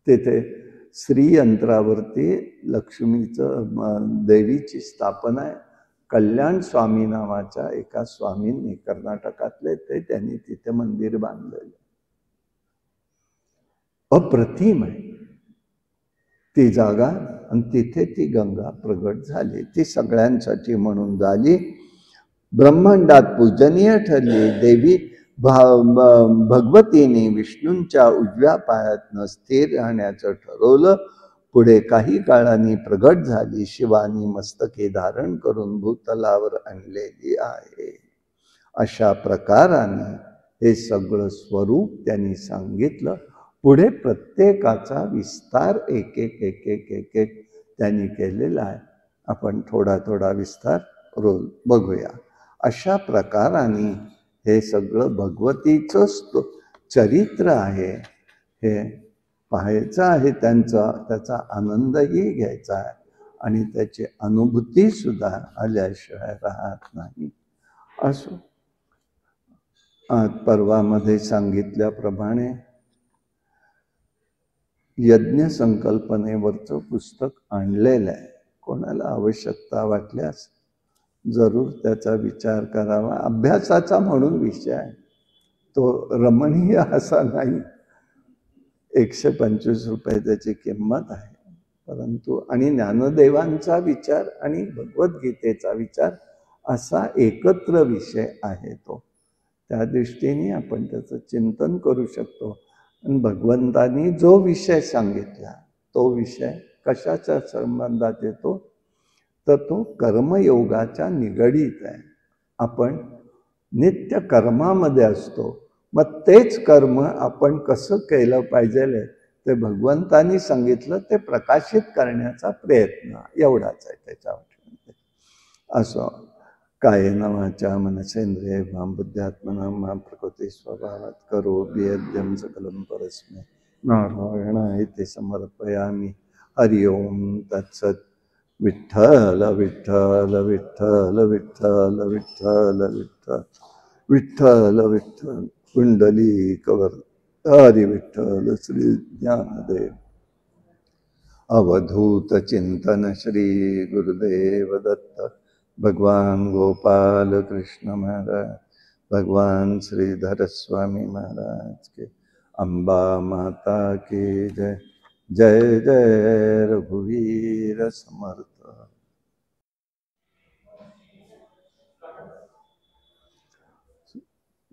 तिथे श्रीयंत्रावरती लक्ष्मीचं देवीची स्थापना आहे. कल्याण स्वामी नावाच्या एका स्वामींनी, कर्नाटकातले, त्यांनी तिथे मंदिर बांधलेलं. अप्रतिम आहे ती जागा. आणि तिथे ती गंगा प्रगट झाली. ती सगळ्यांसाठी म्हणून झाली. ब्रह्मांडात पूजनीय ठरली देवी भगवतीने विष्णूंच्या उजव्या पायातनं स्थिर राहण्याचं ठरवलं. पुढे काही काळाने प्रगट झाली. शिवानी मस्तके धारण करून भूतलावर आणलेली आहे. अशा प्रकाराने हे सगळं स्वरूप त्यांनी सांगितलं. पुढे प्रत्येकाचा विस्तार एक एक त्यांनी केलेला आहे. आपण थोडा थोडा विस्तार रोज बघूया. अशा प्रकाराने हे सगळं भगवतीचं चरित्र आहे. हे पाहायचं आहे, त्याचा आनंदही घ्यायचा आहे आणि त्याची अनुभूती सुद्धा आल्याशिवाय राहत नाही. असो, आज पर्वामध्ये सांगितल्याप्रमाणे यज्ञ संकल्पनेवरचं पुस्तक आणलेलं आहे. कोणाला आवश्यकता वाटल्यास जरूर त्याचा विचार करावा. अभ्यासाचा म्हणून विषय आहे तो, रमणीय असा नाही. 125 रुपये त्याची किंमत आहे. परंतु आणि ज्ञानदेवांचा विचार आणि भगवद्गीतेचा विचार असा एकत्र विषय आहे तो. त्या दृष्टीने आपण त्याचं चिंतन करू शकतो. आणि भगवंतांनी जो विषय सांगितला तो विषय कशाच्या संबंधात येतो तर तो कर्मयोगाच्या निगडीत आहे. आपण नित्य कर्मामध्ये असतो. मग तेच कर्म आपण कसं केलं पाहिजे ते भगवंतांनी सांगितलं, ते प्रकाशित करण्याचा प्रयत्न एवढाच आहे त्याच्यावर. असं कायेन वाचा मनसेन्द्रिये वां बुद्ध्यात्मना मां प्रकृति स्वभावात् करोमि यद्यं सकलं परस्मै नारायणाय समर्पयामि। हरि ओम तत्सत्। विठ्ठल विठ्ठल विठ्ठल विठ्ठल विठ्ठल विठ्ठल विठ्ठल विठ्ठल पुंडलीकवरदारी विठ्ठल श्री ज्ञानदेव। अवधूत चिंतन श्री गुरुदेव दत्त। भगवान गोपाल कृष्ण महाराज, भगवान श्रीधर स्वामी महाराज के। अम्बा माता की जय। जय जय रघुवीर समर्थ।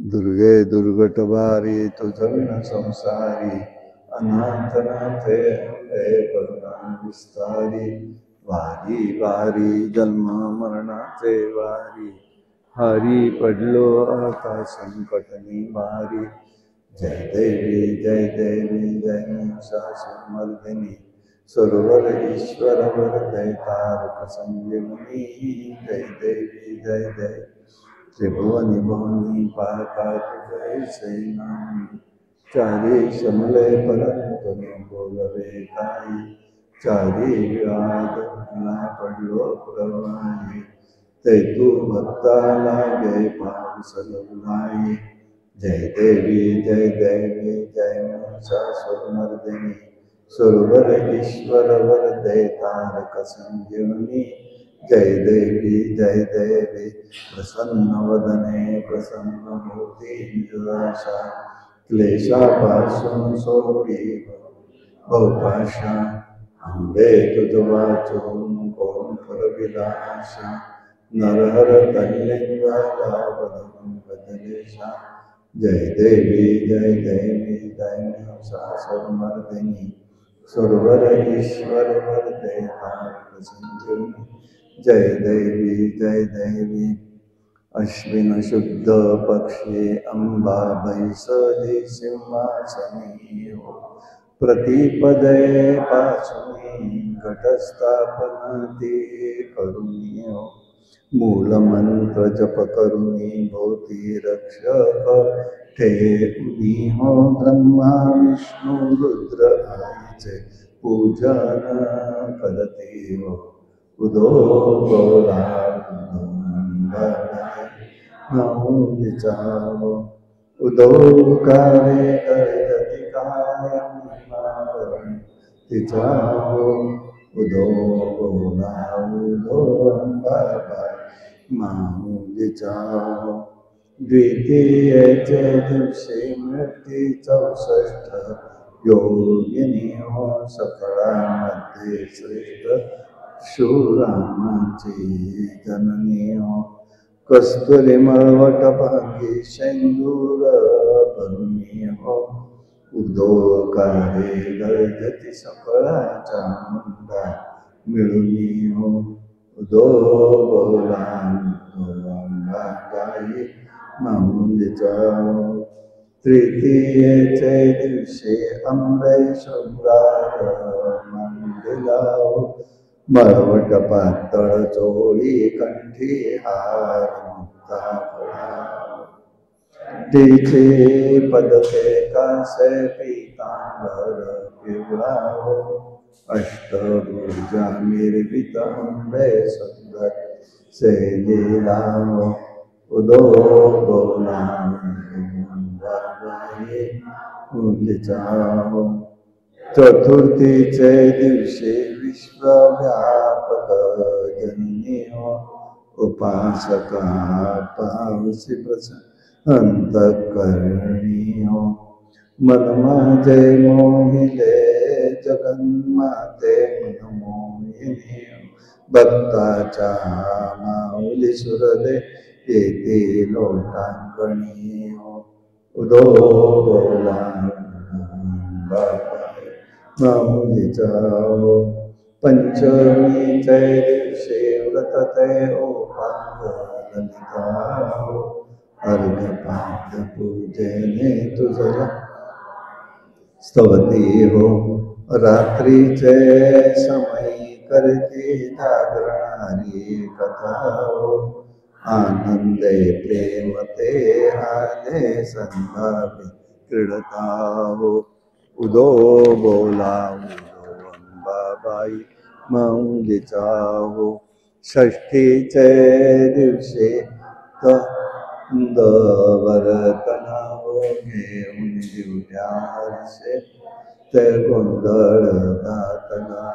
दुर्गे दुर्गटवारी तुझन संसारी, अनाथनाथे हे करुणा विस्तारी। वारी वारी जन्म मरणाचे वारी, हरी पडलो आता संकट निवारी। जय देवी जय देवी जय महिषासुरमर्दिनी, सरोवर ईश्वर वरदे तारक संजीवनी। जय देवी जय देवी त्रिभुवनी भुवनी पाता जय सेनानी। चारी समले परंतु न बोलवे काही, चारी व्याध ना पडलो प्रवाही। ते तू भक्ता लागे पाऊस लवलाई। जय देवी जय देवी जय महिषासुरमर्दिनी, सरोवर ईश्वर वरदे तारक संजीवनी। जय देवी जय देवी प्रसन्न वदने प्रसन्न होती निराशा। क्लेशापासून सोडी बहुपाशा, आंबे तुझ वाचून कोण फरविला आशा। नरहर तल्लिंगाला बदलून बदलेशा। जय देवी जय देवी जय महिषासुरमर्दिनी, सरोवर ईश्वर वरदे तारक संजीवनी। जय देवी जय देवी अश्विन शुद्ध पक्षी अंबा बैसली सिंहासनी हो। प्रतिपदे पासुनी घटस्थापना ती करुणी हो। मूल मंत्र जप करुणी भोती रक्षक ठेऊनी हो। ब्रह्मा विष्णु रुद्र आईचे पूजन करती हो। उदो गोला माऊली चावो, उदो कारे करजती कायम तिचावो। उदो गोला उदो अंबाबाई माऊली चावो। द्वितीयेचे दिवशी मृत्यू 64 योगिनी हो। सकळांमध्ये श्रेष्ठ शिवरामाची जननी हो। कस्तुरी मळवट भांगी शेंदूर भरुणी हो। उदो कारे गर्जती सकळाच्या मुंडा मिळुनी हो। उदो बोला अंबाबाई माऊली चावो। तृतीयेचे दिवशी अंबे शृंगार मांडला हो। मळवट पातळ चोळी कंठी हार मुक्ता फळा। तिचे पदके कासे पीतांबर पिवळा हो। अष्टभुजा निर्मित अंबे सुंदर सेलीला हो। उदो बोला अंबाबाई माऊली चावो। चतुर्थीचे दिवशी विश्वव्यापक जननी हो। उपासका पावसी प्रसन्न अंतःकरणी हो। मन माझे मोहिले जगन्माते मन मोहिनी हो। भक्ताच्या माऊली सुरदे येते लोटांगणी हो। उदो बोला माऊली चावो। पंचमीचे दिवशी व्रत ते ओपांग ललिता हो। अर्घपाद्य पूजेने तुझला स्तवती हो। रात्रीचे समयी करती जागरणारी कथा हो। आनंदे प्रेमते आले संभावी क्रीडता हो उदो बोला उदो अंबाबाई मौलीचा हो षष्ठीचे दिवशी वरतना घेऊन दिवट्या हर्षे ते गोंधळ घातना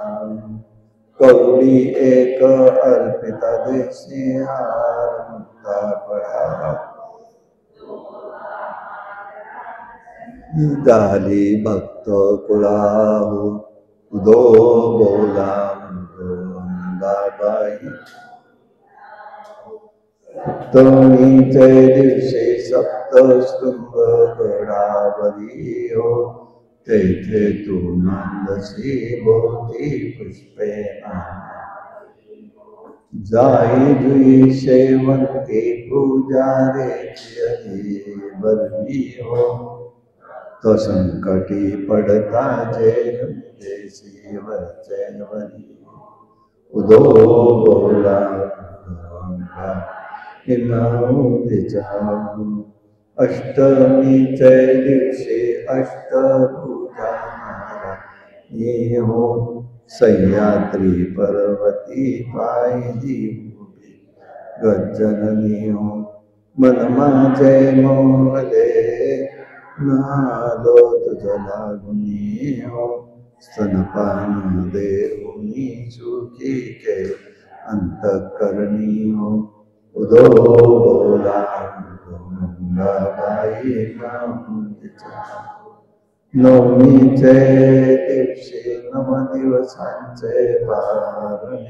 कवडी एक अर्पिता देशी हार मुक्ता पळा झाली भक्त कुळाहू उदो बोला उदो अंबाबाई सप्तमीचे दिवशी सप्तशृंग गडावरी हो तेथे तू नांदसी भोवती पुष्पे जाई जुई शेवंती पूजा रे बरवी हो तो संकटी पडता जय देसी वरचेवरी उदो बोला अष्टमीचे दिवशी अष्टभुजा हो सह्याद्री पर्वती पायी उभी गज्जननी हो मन माझे मोहले नालो तुझ लागुनी हो स्तनपान देऊनी सुखी के अंतःकरणी हो उदो बोला गंगाबाई नवमीचे दिवशी 9 दिवसांचे पारणे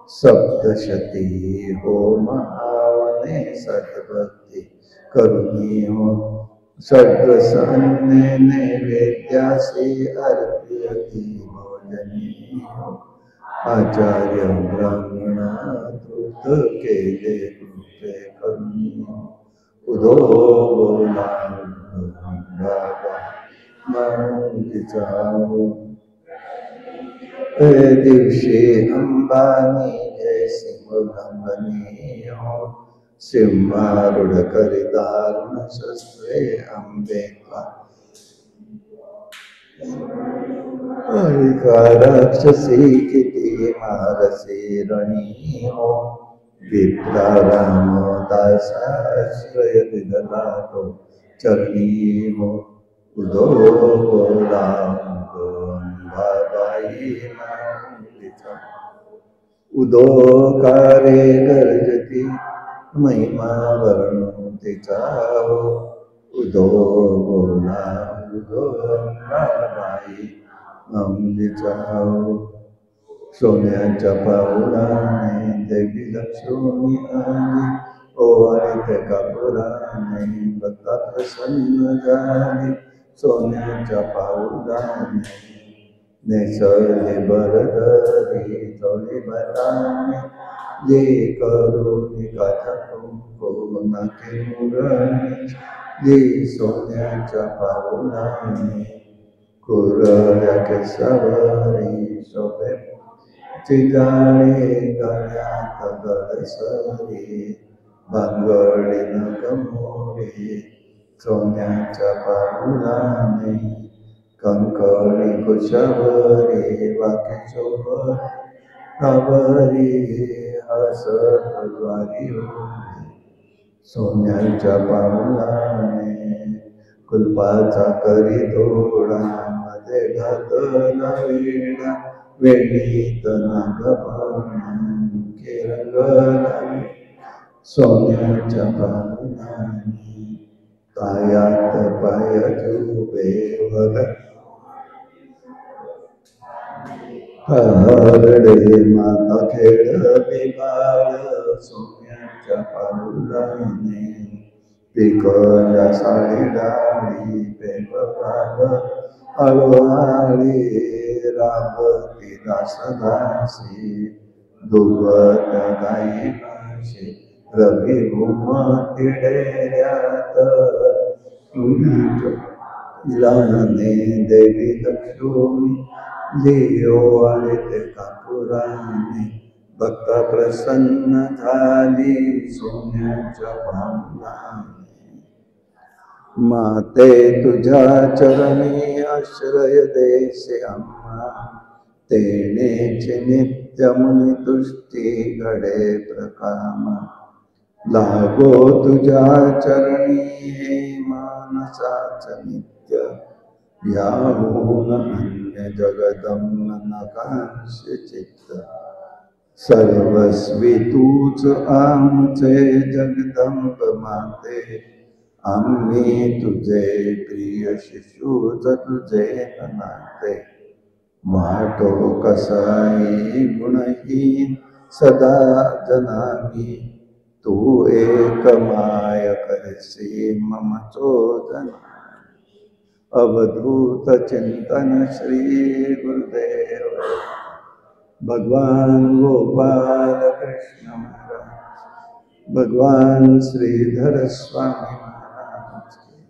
सप्तशती हो महावने सद्भक्ती करुणी हो षड्रसाने नैवेद्यासी अर्पयती भोजनी हो आचार्य ब्राह्मणा धृत केले कृपे करुणी उदो बोला दिवशी अंबानी जय सिंहनी हो सिंहारूढ करिदारुण शस्त्रे अंबे राक्षसी किती मारसी रणी हो विप्रा रामदासाश्रय दिदला तो चरणी हो उदो बोला अंबाबाई उदो कारे गर्जती महिमा वर्णुतीचा हो उदो बोला उदो अंबाबाई माऊलीचा हो सोन्याच्या पाऊलाने देवी लक्ष्मी आली ओवाळीत कापुराने भक्ता प्रसन्न झाली सोन्याच्या पाऊलाने नेसळले बरदरी तोळी भराने जे करून काथा नाके मुरणी जे सोन्याच्या पाऊलाने कुरळ्या केसावरी शोभे चिजाळे गळ्यात गळसरी भांगडीन गमोरे सोन्याच्या पाऊलाने कंकणी कुशावरी वाके शोभर कावरी हसत द्वारी सोन्याच्या पाऊलाने कुलपाचा करी दोडा मध्ये घातला वेडा वेणीत नागभावना रंगला सोन्याच्या पाऊलाने पायात पाय जुबे वर हरडे माता खेळ बिबाळ सोन्याच्या पाऊलाने पिकल्या साडी डाळी पेपराल हळूहळी राबती दास दासी दुबत गाई भाषे रवी घुमती डेऱ्यात लाने देवी लक्ष्मी लिओ आले ते कापुराने भक्त प्रसन्न झाली सोन्याच्या भावनाने. माते तुझ्या चरणी आश्रय देसे आम्हा, तेनेचे नित्य मुनी तुष्टी घडे प्रकाम. लागो तुझ्या चरणी हे मानसाच नित्य, याहून अन्य जगदम नकांक्ष्य चित्त. सर्वस्वी तूच आमचे जगदंब माते, आम्ही तुझे प्रिय शिशूच तुझे नाते. वाटो कसाई गुणहीन सदा जनामी, तू एक माय करसी मम चोदन. अवधूत चिंतन श्री गुरुदेव भगवान गोपाल कृष्ण महाराज, भगवान श्रीधर स्वामी महाराज की.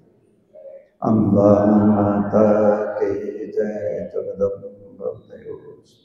अम्बा माता के जय, जगदम्ब देव।